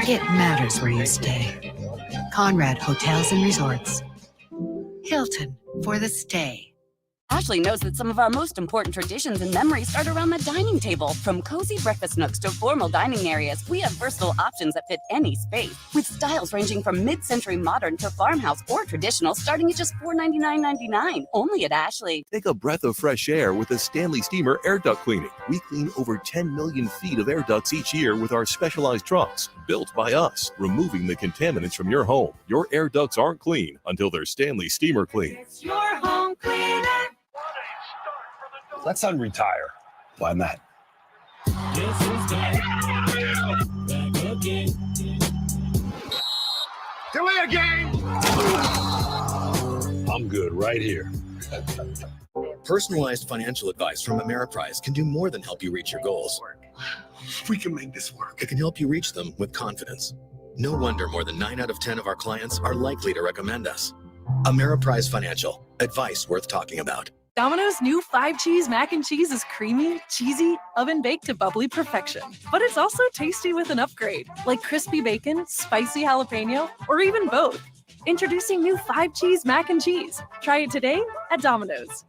It matters where you stay. Conrad Hotels and Resorts. Hilton for the stay. Ashley knows that some of our most important traditions and memories start around the dining table. From cozy breakfast nooks to formal dining areas, we have versatile options that fit any space, with styles ranging from mid-century modern to farmhouse or traditional, starting at just $499.99. Only at Ashley. Take a breath of fresh air with a Stanley Steamer air duct cleaning. We clean over 10 million feet of air ducts each year with our specialized trucks, built by us, removing the contaminants from your home. Your air ducts aren't clean until they're Stanley Steamer clean. It's your home cleaner. Let's unretire. Why not? Do it again! I'm good right here. Personalized financial advice from Ameriprise can do more than help you reach your goals. We can make this work. It can help you reach them with confidence. No wonder more than 9 out of 10 of our clients are likely to recommend us. Ameriprise Financial. Advice worth talking about. Domino's new 5-cheese mac and cheese is creamy, cheesy, oven-baked to bubbly perfection. But it's also tasty with an upgrade, like crispy bacon, spicy jalapeno, or even both. Introducing new 5-cheese mac and cheese. Try it today at Domino's.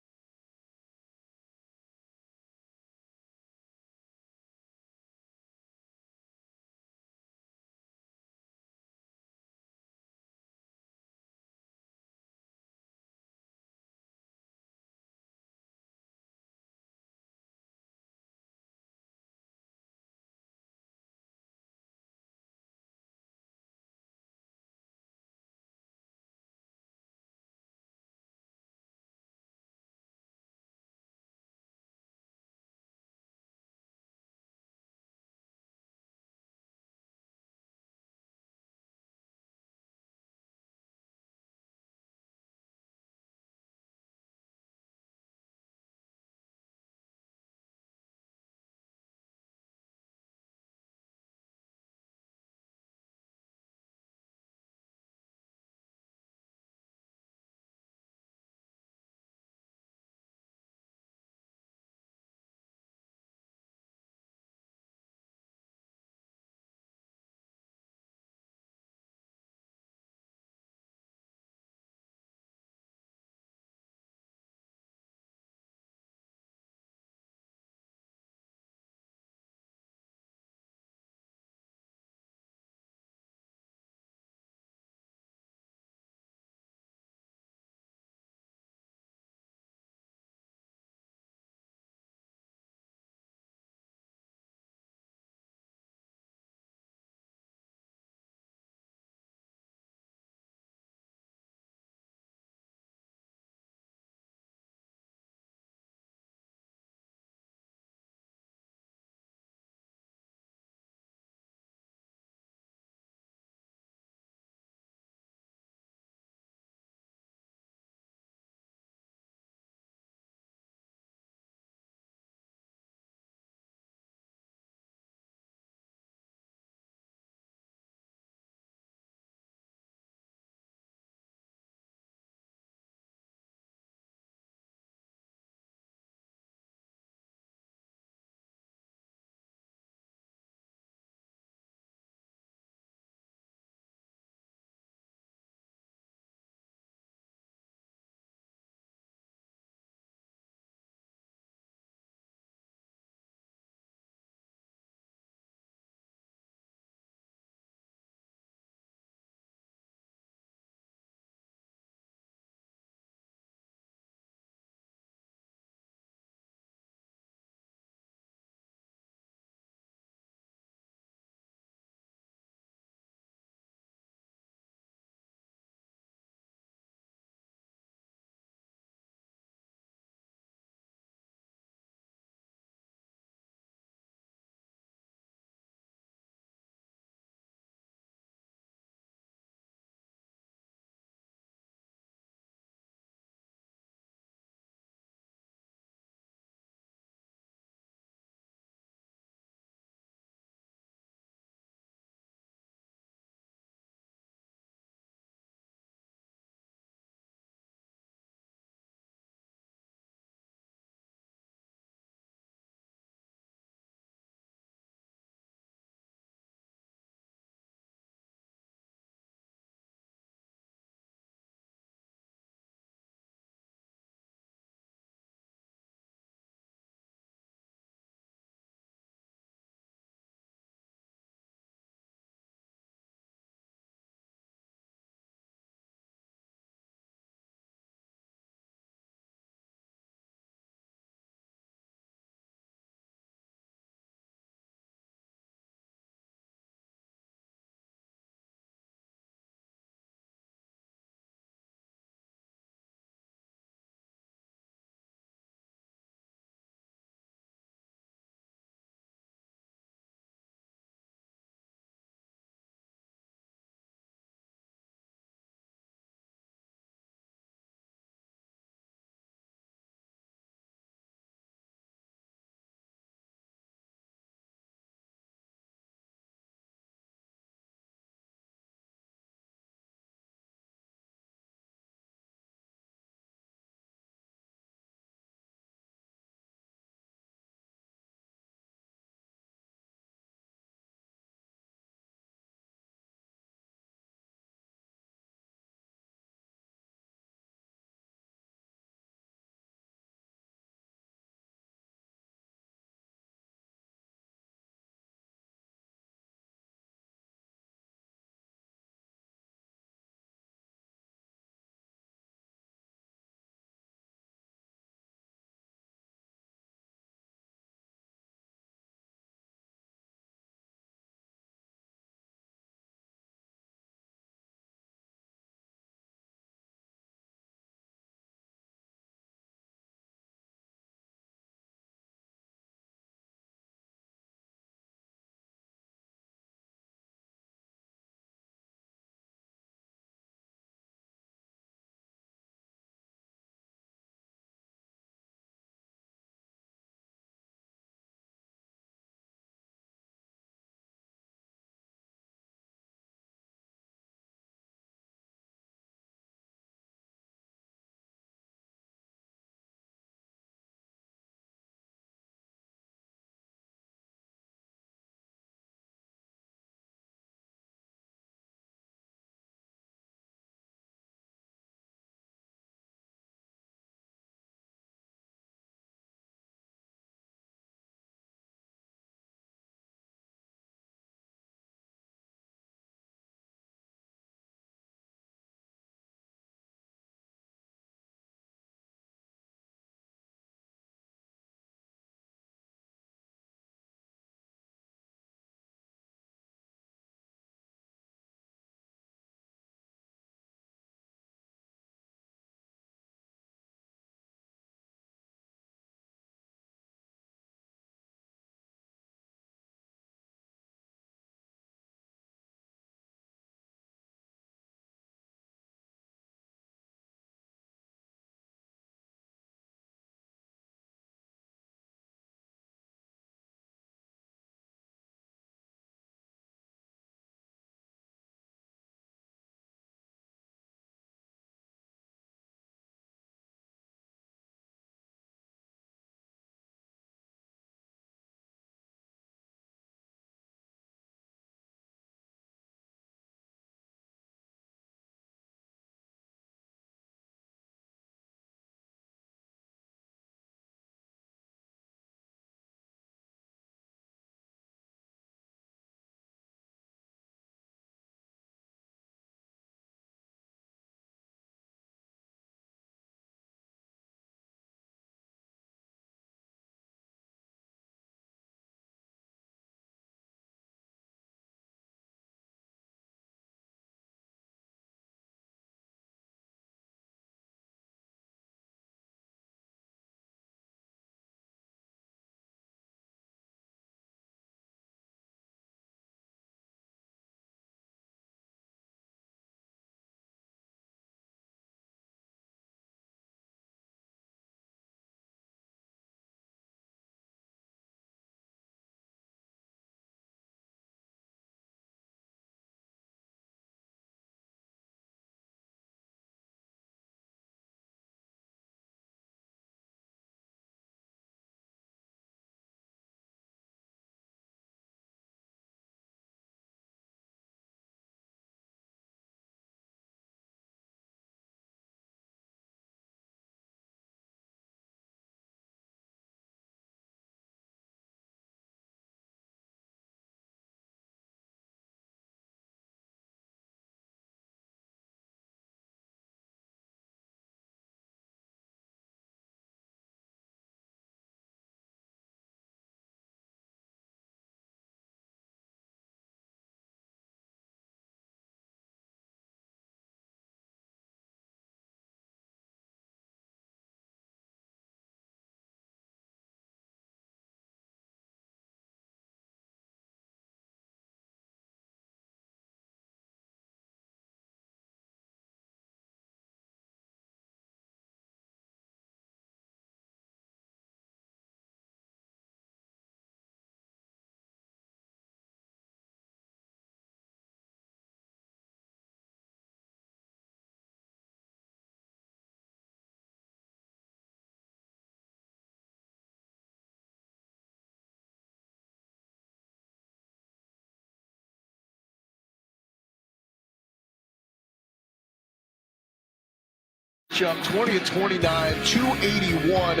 Up 20 of 29, 281,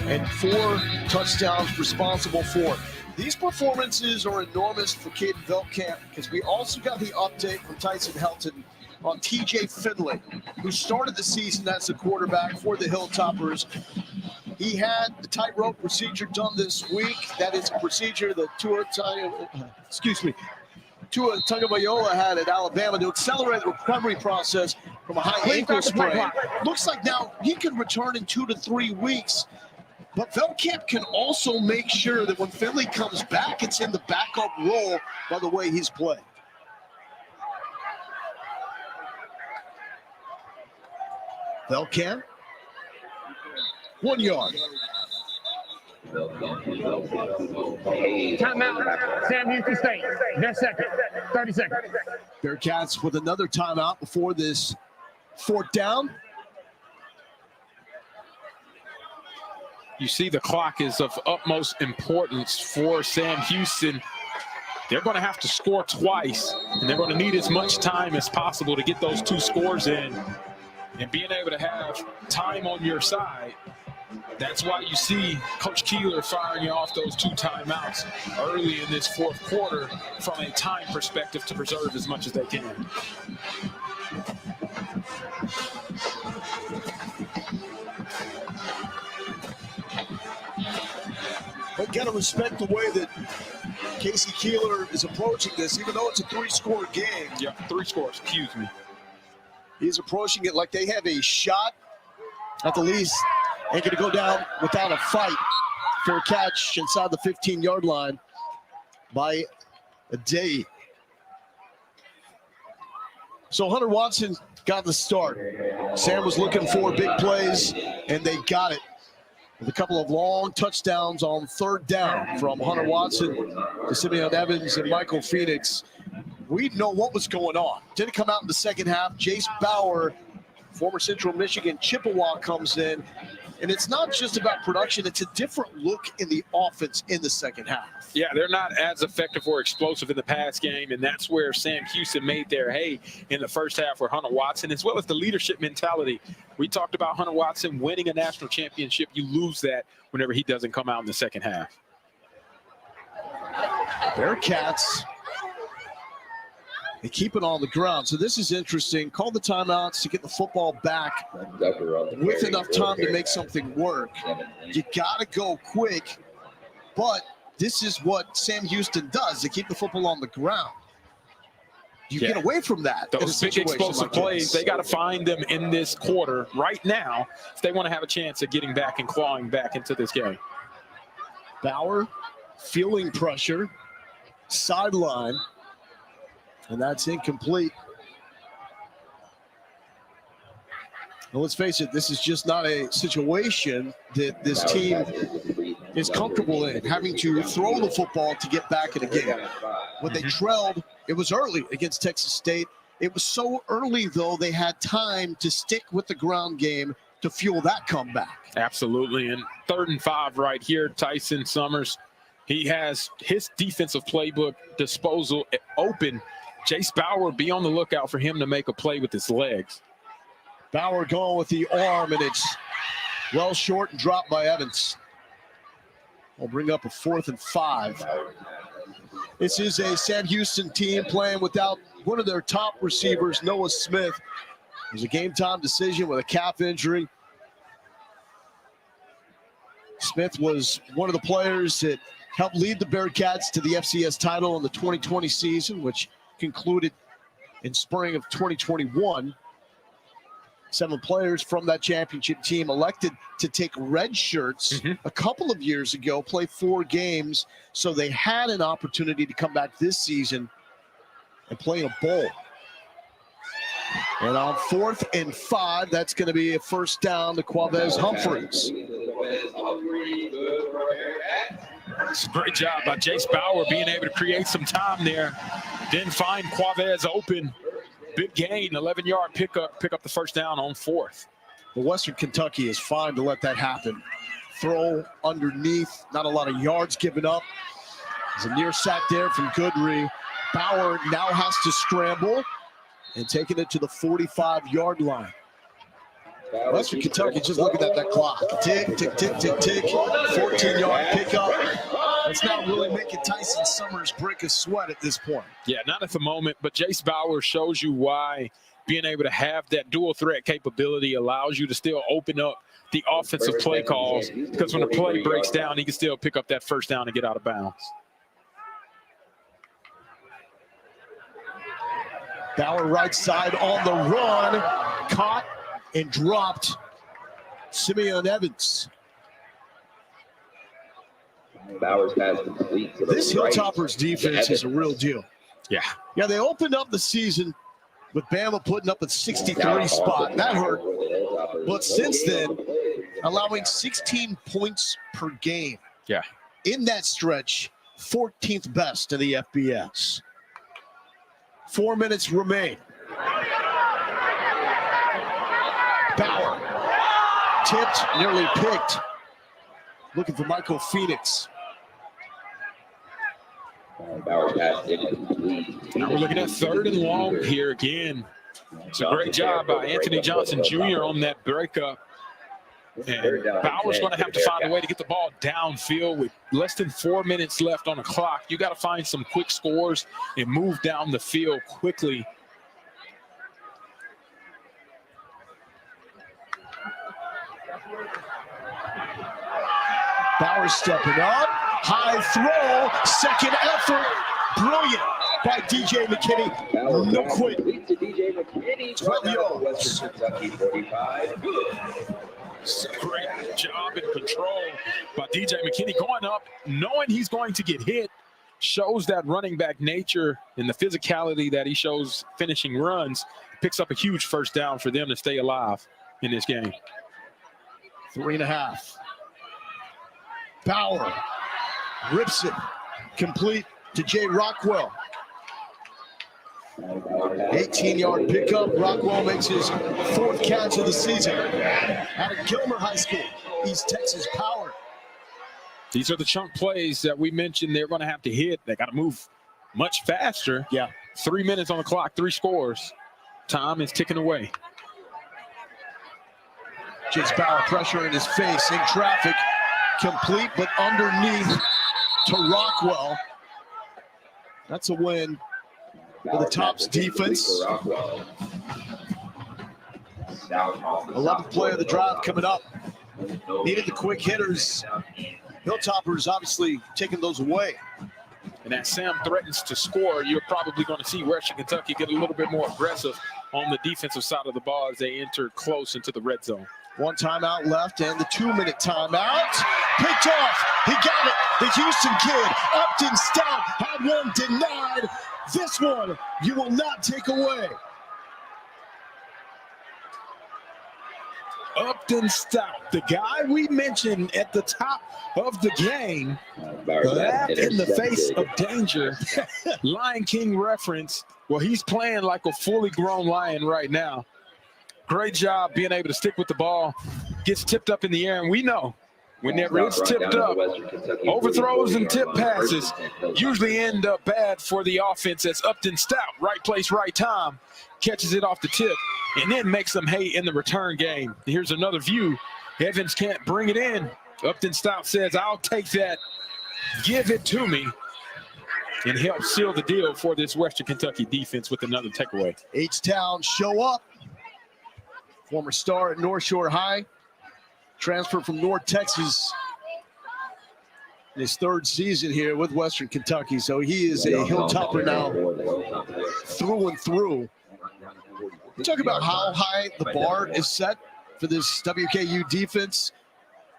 and 4 touchdowns responsible for. These performances are enormous for Caden Veldkamp because we also got the update from Tyson Helton on TJ Finley, who started the season as a quarterback for the Hilltoppers. He had the tightrope procedure done this week. That is a procedure that Tua Tagovailoa had at Alabama to accelerate the recovery process from a high ankle sprain. Looks like now he could return in 2 to 3 weeks. But Veldkamp can also make sure that when Finley comes back, it's in the backup role by the way he's played. Veldkamp, 1 yard. Timeout, Sam Houston State. Their second, 30 seconds. Bearcats with another timeout before this 4th down. You see the clock is of utmost importance for Sam Houston. They're going to have to score twice, and they're going to need as much time as possible to get those 2 scores in. And being able to have time on your side, that's why you see Coach Keeler firing off those 2 timeouts early in this 4th quarter from a time perspective to preserve as much as they can. But got to respect the way that Casey Keeler is approaching this, even though it's a 3-score game. Yeah, 3 scores, excuse me. He's approaching it like they have a shot at the least. Ain't going to go down without a fight. Fair catch inside the 15-yard line by a day. So Hunter Watson got the start. Sam was looking for big plays, and they got it. With a couple of long touchdowns on 3rd down from Hunter Watson to Simeon Evans and Michael Phoenix. We know what was going on. Didn't come out in the second half. Jace Bauer, former Central Michigan Chippewa, comes in. And it's not just about production. It's a different look in the offense in the second half. Yeah, they're not as effective or explosive in the pass game, and that's where Sam Houston made their hay in the first half with Hunter Watson, as well as the leadership mentality. We talked about Hunter Watson winning a national championship. You lose that whenever he doesn't come out in the second half. Bearcats, they keep it on the ground. So this is interesting. Call the timeouts to get the football back with enough time to make something work. You got to go quick, but this is what Sam Houston does. They keep the football on the ground. You get away from that. Those big explosive plays, they got to find them in this quarter right now if they want to have a chance of getting back and clawing back into this game. Bauer feeling pressure, sideline. And that's incomplete. Well, let's face it, this is just not a situation that this team is comfortable in, having to throw the football to get back in a game. When they trailed, it was early against Texas State. It was so early, though, they had time to stick with the ground game to fuel that comeback. Absolutely. And 3rd and 5 right here, Tyson Summers. He has his defensive playbook disposal open. Jace Bauer, be on the lookout for him to make a play with his legs. Bauer going with the arm, and it's well short and dropped by Evans. We'll bring up a 4th and 5. This is a Sam Houston team playing without one of their top receivers, Noah Smith. It was a game-time decision with a calf injury. Smith was one of the players that helped lead the Bearcats to the FCS title in the 2020 season, which concluded in spring of 2021. 7 players from that championship team elected to take red shirts a couple of years ago, play 4 games, so they had an opportunity to come back this season and play in a bowl. And on 4th and 5, that's going to be a 1st down to Quavez Humphreys. It's a great job by Jace Bauer being able to create some time there. Didn't find Quavez open. Big gain, 11-yard pickup, pick up the 1st down on 4th. Well, Western Kentucky is fine to let that happen. Throw underneath, not a lot of yards given up. There's a near sack there from Goodry. Bauer now has to scramble and taking it to the 45-yard line. Western Kentucky just looking at that clock. Tick, tick, tick, tick, tick. 14-yard pickup. It's not really making Tyson Summers break a sweat at this point. Yeah, not at the moment, but Jace Bauer shows you why being able to have that dual threat capability allows you to still open up the offensive play calls, because when the play breaks down, he can still pick up that first down and get out of bounds. Bauer right side on the run, caught and dropped Simeon Evans. Bauer's pass complete to the This Hilltoppers defense is a real deal. Yeah. Yeah, they opened up the season with Bama putting up a 63 spot. That hurt. But since then, allowing 16 points per game. Yeah. In that stretch, 14th best in the FBS. 4 minutes remain. Bauer tipped, nearly picked. Looking for Michael Phoenix. Bauer's pass incomplete. Now we're looking at 3rd and long here again. It's a great job by Anthony Johnson Jr. on that breakup. And Bauer's going to have to find a way to get the ball downfield with less than 4 minutes left on the clock. You got to find some quick scores and move down the field quickly. Bauer stepping up, high throw, second effort, brilliant by DJ McKinney. No quit. 12 yards. Great job in control by DJ McKinney, going up, knowing he's going to get hit. Shows that running back nature and the physicality that he shows finishing runs. Picks up a huge first down for them to stay alive in this game. 3.5. Bauer rips it, complete to Jay Rockwell. 18-yard pickup. Rockwell makes his 4th catch of the season. Out of Gilmer High School, East Texas Power. These are the chunk plays that we mentioned they're going to have to hit. They got to move much faster. Yeah. 3 minutes on the clock, 3 scores. Time is ticking away. Jace Bauer pressure in his face in traffic. Complete, but underneath to Rockwell. That's a win for the Tops defense. 11th play of the drive coming up. Needed the quick hitters. Hilltoppers obviously taking those away. And as Sam threatens to score, you're probably going to see Western Kentucky get a little bit more aggressive on the defensive side of the ball as they enter close into the red zone. 1 timeout left and the 2-minute timeout. Picked off. He got it. The Houston kid, Upton Stout, had one denied. This one you will not take away. Upton Stout, the guy we mentioned at the top of the game, that in the face of danger. Lion King reference. Well, he's playing like a fully grown lion right now. Great job being able to stick with the ball. Gets tipped up in the air, and we know whenever it's tipped up, overthrows and tip passes usually end up bad for the offense. As Upton Stout, right place, right time, catches it off the tip and then makes some hay in the return game. Here's another view. Evans can't bring it in. Upton Stout says, I'll take that. Give it to me. And help seal the deal for this Western Kentucky defense with another takeaway. H-Town show up. Former star at North Shore High. Transferred from North Texas. In his 3rd season here with Western Kentucky. So he is a Hilltopper now through and through. We talk about how high the bar is set for this WKU defense.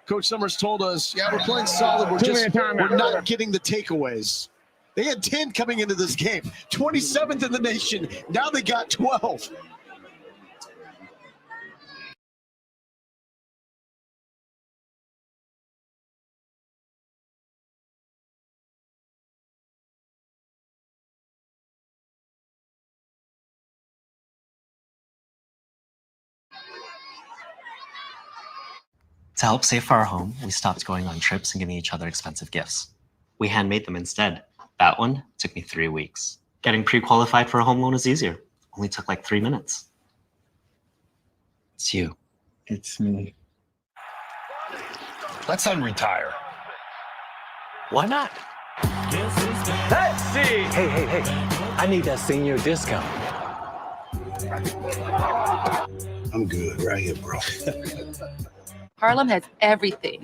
Coach Summers told us, yeah, we're playing solid. We're not getting the takeaways. They had 10 coming into this game. 27th in the nation. Now they got 12. To help save for our home, we stopped going on trips and giving each other expensive gifts. We handmade them instead. That one took me 3 weeks. Getting pre-qualified for a home loan is easier. Only took like 3 minutes. It's you. It's me. Let's unretire. Why not? Let's see. Hey. I need that senior discount. I'm good right here, bro. Harlem has everything,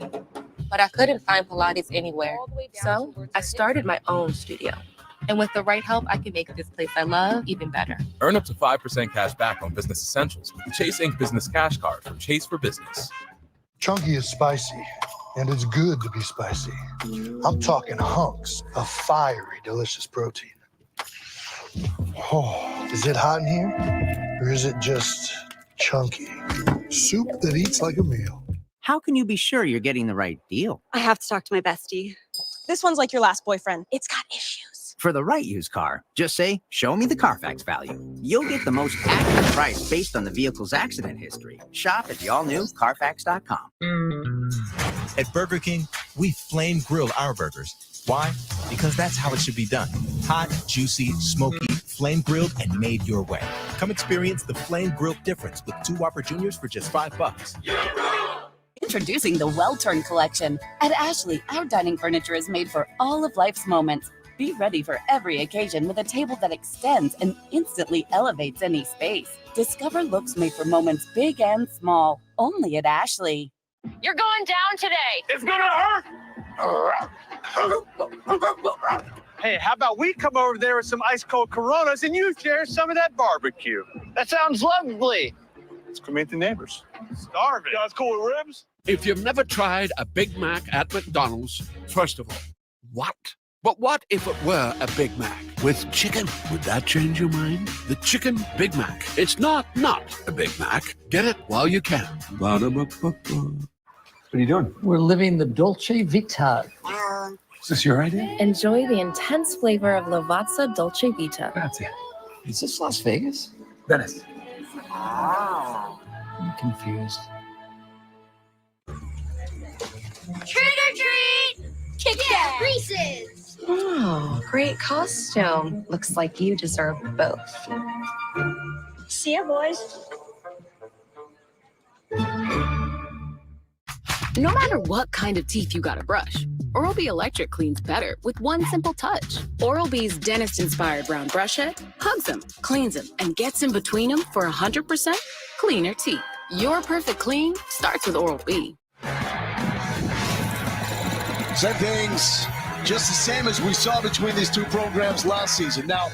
but I couldn't find Pilates anywhere. So I started my own studio. And with the right help, I can make this place I love even better. Earn up to 5% cash back on business essentials with the Chase Inc. Business Cash Card from Chase for Business. Chunky is spicy, and it's good to be spicy. I'm talking hunks of fiery, delicious protein. Oh, is it hot in here? Or is it just chunky? Soup that eats like a meal. How can you be sure you're getting the right deal? I have to talk to my bestie. This one's like your last boyfriend. It's got issues. For the right used car, just say, show me the Carfax value. You'll get the most accurate price based on the vehicle's accident history. Shop at the all-new Carfax.com. At Burger King, we flame grill our burgers. Why? Because that's how it should be done. Hot, juicy, smoky, flame grilled, and made your way. Come experience the flame grilled difference with 2 Whopper Juniors for just $5. Introducing the Well-Turned Collection. At Ashley, our dining furniture is made for all of life's moments. Be ready for every occasion with a table that extends and instantly elevates any space. Discover looks made for moments big and small, only at Ashley. You're going down today. It's gonna hurt. Hey, how about we come over there with some ice cold Coronas and you share some of that barbecue? That sounds lovely. Let's come meet the neighbors. Starving. You guys cool with ribs? If you've never tried a Big Mac at McDonald's, first of all, what? But what if it were a Big Mac with chicken? Would that change your mind? The Chicken Big Mac. It's not a Big Mac. Get it while you can. Ba-da-ba-ba-ba. What are you doing? We're living the Dolce Vita. Is this your idea? Enjoy the intense flavor of Lavazza Dolce Vita. Grazie. Is this Las Vegas? Venice. I'm confused. Trick or treat! Kit Kat Reese's! Oh, great costume. Looks like you deserve both. See ya, boys. No matter what kind of teeth you gotta brush, Oral-B Electric cleans better with one simple touch. Oral-B's dentist-inspired round brush head hugs them, cleans them, and gets in between them for 100% cleaner teeth. Your perfect clean starts with Oral-B. Said things just the same as we saw between these two programs last season. Now,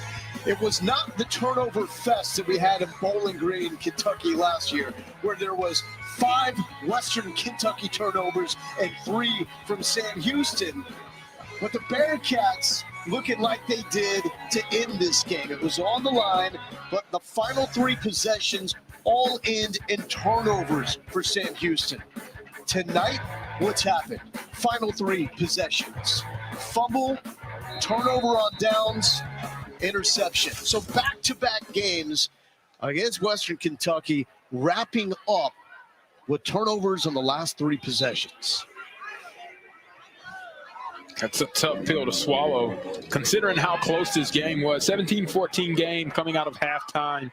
it was not the turnover fest that we had in Bowling Green, Kentucky last year, where there was 5 Western Kentucky turnovers and 3 from Sam Houston. But the Bearcats looking like they did to end this game. It was on the line, but the final 3 possessions all end in turnovers for Sam Houston. Tonight, what's happened? Final 3 possessions. Fumble, turnover on downs, interception. So back-to-back games against Western Kentucky, wrapping up with turnovers on the last 3 possessions. That's a tough pill to swallow, considering how close this game was. 17-14 game coming out of halftime.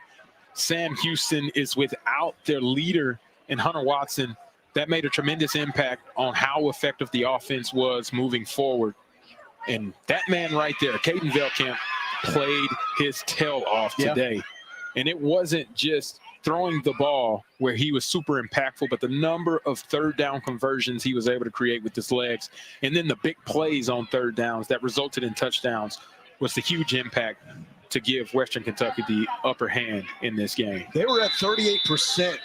Sam Houston is without their leader in Hunter Watson. That made a tremendous impact on how effective the offense was moving forward. And that man right there, Caden Velkamp, played his tail off today. Yeah. And it wasn't just throwing the ball where he was super impactful, but the number of third down conversions he was able to create with his legs, and then the big plays on third downs that resulted in touchdowns was the huge impact to give Western Kentucky the upper hand in this game. They were at 38%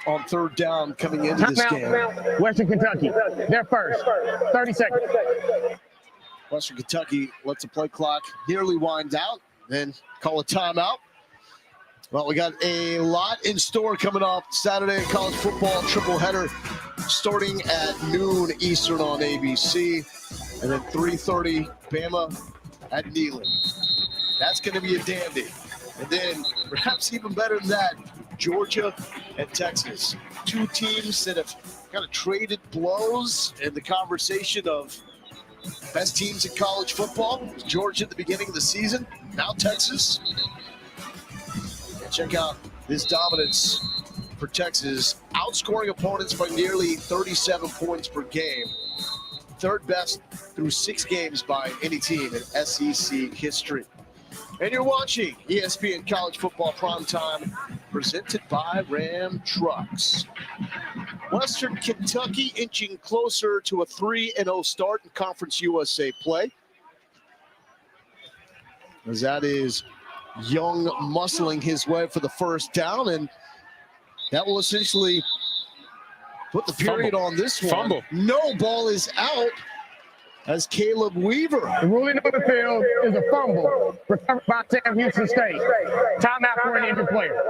on third down coming into this game. Western Kentucky, they're first. 30 seconds. Western Kentucky lets the play clock nearly wind out, then call a timeout. Well, we got a lot in store coming up Saturday in college football, triple header starting at noon Eastern on ABC, and then 3:30 Bama at Neyland. That's going to be a dandy. And then perhaps even better than that, Georgia and Texas. 2 teams that have kind of traded blows in the conversation of best teams in college football. Georgia at the beginning of the season, now Texas. And check out this dominance for Texas outscoring opponents by nearly 37 points per game. Third best through 6 games by any team in SEC history. And you're watching ESPN College Football Primetime, presented by Ram Trucks. Western Kentucky inching closer to a 3-0 start in Conference USA play, as that is Young muscling his way for the first down, and that will essentially put the period on this one. Fumble. No, ball is out as Caleb Weaver. The ruling on the field is a fumble recovered by Sam Houston State. Timeout for an injured player.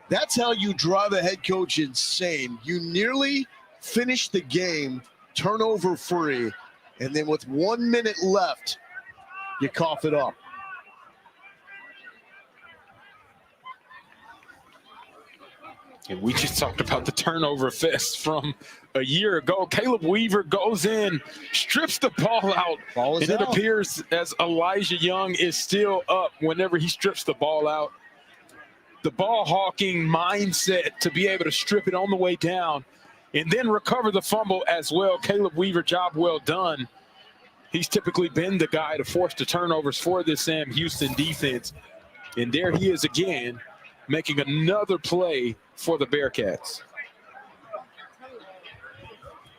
That's how you drive a head coach insane. You nearly finish the game turnover free, and then with 1 minute left, you cough it up. And we just talked about the turnover fest from a year ago. Caleb Weaver goes in, strips the ball out, and it appears as Elijah Young is still up whenever he strips the ball out. The ball hawking mindset to be able to strip it on the way down and then recover the fumble as well. Caleb Weaver, job well done. He's typically been the guy to force the turnovers for this Sam Houston defense. And there he is again, making another play for the Bearcats.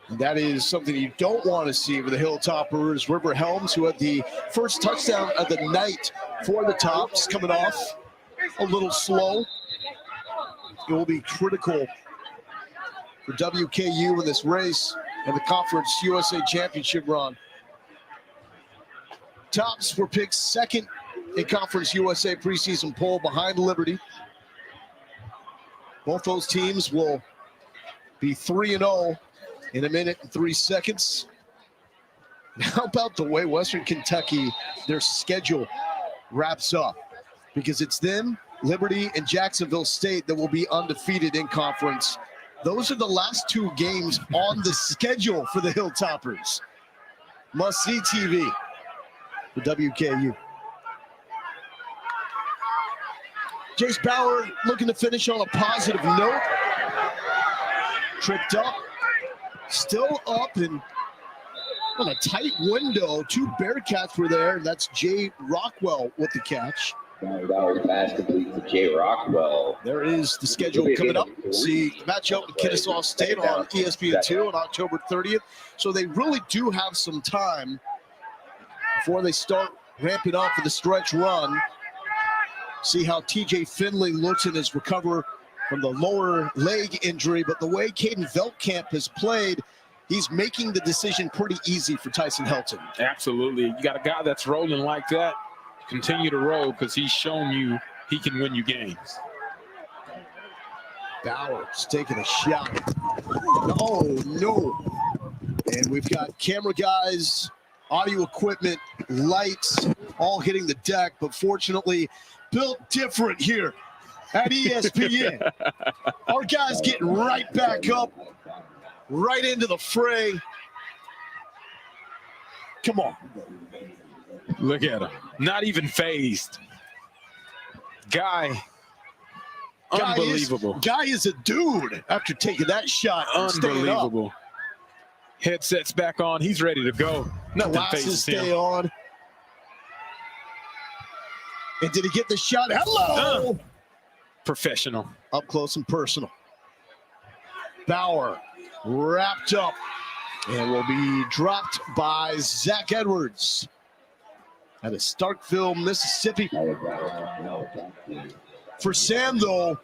And that is something you don't want to see with the Hilltoppers. River Helms, who had the first touchdown of the night for the Tops, coming off a little slow. It will be critical for WKU in this race and the Conference USA Championship run. Tops were picked second in Conference USA preseason poll behind Liberty. Both those teams will be 3-0 in a minute and 3 seconds. How about the way Western Kentucky, their schedule wraps up? Because it's them, Liberty, and Jacksonville State that will be undefeated in conference. Those are the last 2 games on the schedule for the Hilltoppers. Must-see TV for WKU. Jace Bauer looking to finish on a positive note. Tripped up, still up, and on a tight window. 2 Bearcats were there, and that's Jay Rockwell with the catch. That was pass complete to Jay Rockwell. There is the schedule coming up. See the matchup with Kennesaw State on ESPN2 on October 30th. So they really do have some time before they start ramping up for the stretch run. See how TJ Finley looks in his recovery from the lower leg injury. But the way Caden Veldkamp has played, he's making the decision pretty easy for Tyson Helton. Absolutely. You got a guy that's rolling like that. Continue to roll because he's shown you he can win you games. Bowers taking a shot. Oh, no. And we've got camera guys, audio equipment, lights, all hitting the deck. But fortunately, built different here at ESPN. Our guys getting right back up, right into the fray. Come on. Look at him. Not even phased. Guy, unbelievable. Guy is a dude after taking that shot. Unbelievable. Headsets back on. He's ready to go. Nothing phases him. Stay on. And did he get the shot? Hello! Professional. Up close and personal. Bauer wrapped up and will be dropped by Zach Edwards out of Starkville, Mississippi. For Sam, though,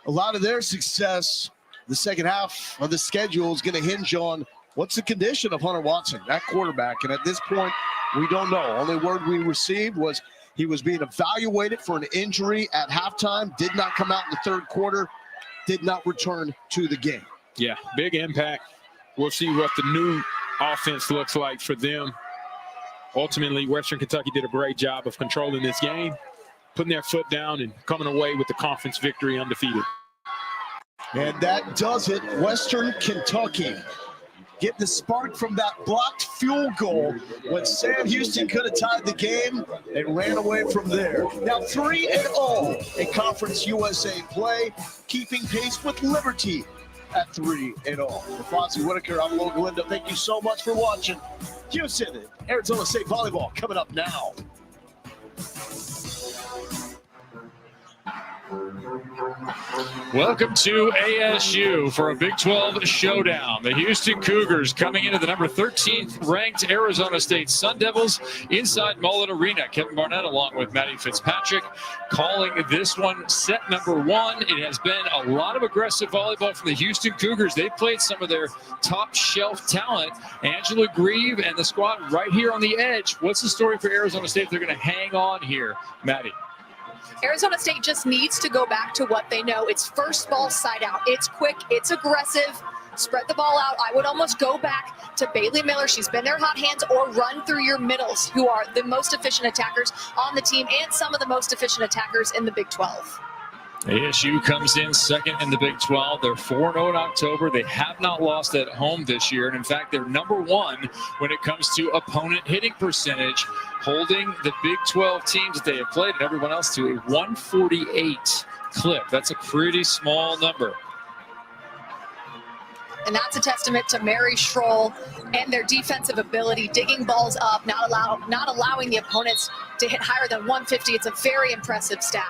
a lot of their success, the second half of the schedule is going to hinge on what's the condition of Hunter Watson, that quarterback. And at this point, we don't know. Only word we received was he was being evaluated for an injury at halftime, did not come out in the third quarter, did not return to the game. Yeah, big impact. We'll see what the new offense looks like for them. Ultimately, Western Kentucky did a great job of controlling this game, putting their foot down and coming away with the conference victory undefeated. And that does it. Western Kentucky get the spark from that blocked field goal when Sam Houston could have tied the game and ran away from there. Now 3-0 in Conference USA play, keeping pace with Liberty at 3 and all. For Fonzie Whitaker, I'm Logan Lindo. Thank you so much for watching. Houston and Arizona State volleyball coming up now. Welcome to ASU for a Big 12 showdown. The Houston Cougars coming into the number 13th ranked Arizona State Sun Devils inside Mullet Arena. Kevin Barnett along with Maddie Fitzpatrick calling this one set number 1. It has been a lot of aggressive volleyball from the Houston Cougars. They've played some of their top shelf talent. Angela Grieve and the squad right here on the edge. What's the story for Arizona State? They're going to hang on here, Maddie. Arizona State just needs to go back to what they know. It's first ball side out. It's quick. It's aggressive. Spread the ball out. I would almost go back to Bailey Miller. She's been their hot hands, or run through your middles, who are the most efficient attackers on the team and some of the most efficient attackers in the Big 12. ASU comes in second in the Big 12. They're 4-0 in October. They have not lost at home this year. And in fact, they're number 1 when it comes to opponent hitting percentage, holding the Big 12 teams that they have played and everyone else to a 148 clip. That's a pretty small number. And that's a testament to Mary Schroll and their defensive ability, digging balls up, not allowing the opponents to hit higher than 150. It's a very impressive stat.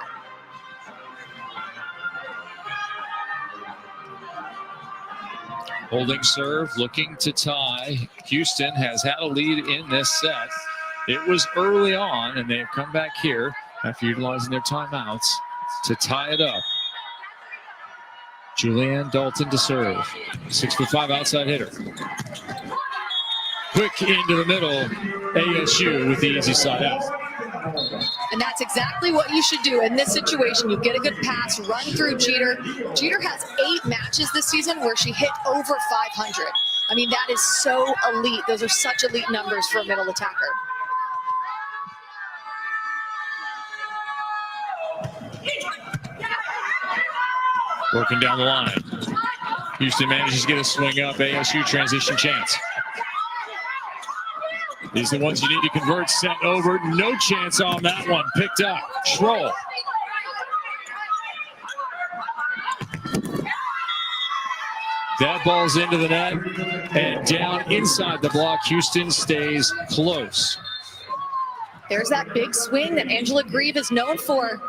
Holding serve, looking to tie. Houston has had a lead in this set. It was early on, and they have come back here after utilizing their timeouts to tie it up. Julianne Dalton to serve. 6'5" outside hitter. Quick into the middle. ASU with the easy side out. And that's exactly what you should do in this situation. You get a good pass, run through Jeter. Jeter has 8 matches this season where she hit over 500. I mean, that is so elite. Those are such elite numbers for a middle attacker. Working down the line. Houston manages to get a swing up. ASU transition chance. These are the ones you need to convert. Sent over. No chance on that one. Picked up. Schroll. That ball's into the net and down inside the block. Houston stays close. There's that big swing that Angela Grieve is known for.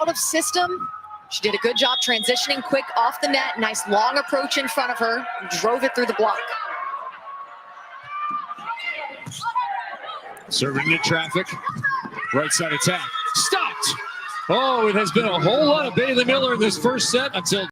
Out of system. She did a good job transitioning quick off the net. Nice long approach in front of her. Drove it through the block. Serving into traffic. Right side attack. Stopped. Oh, it has been a whole lot of Bailey Miller in this first set until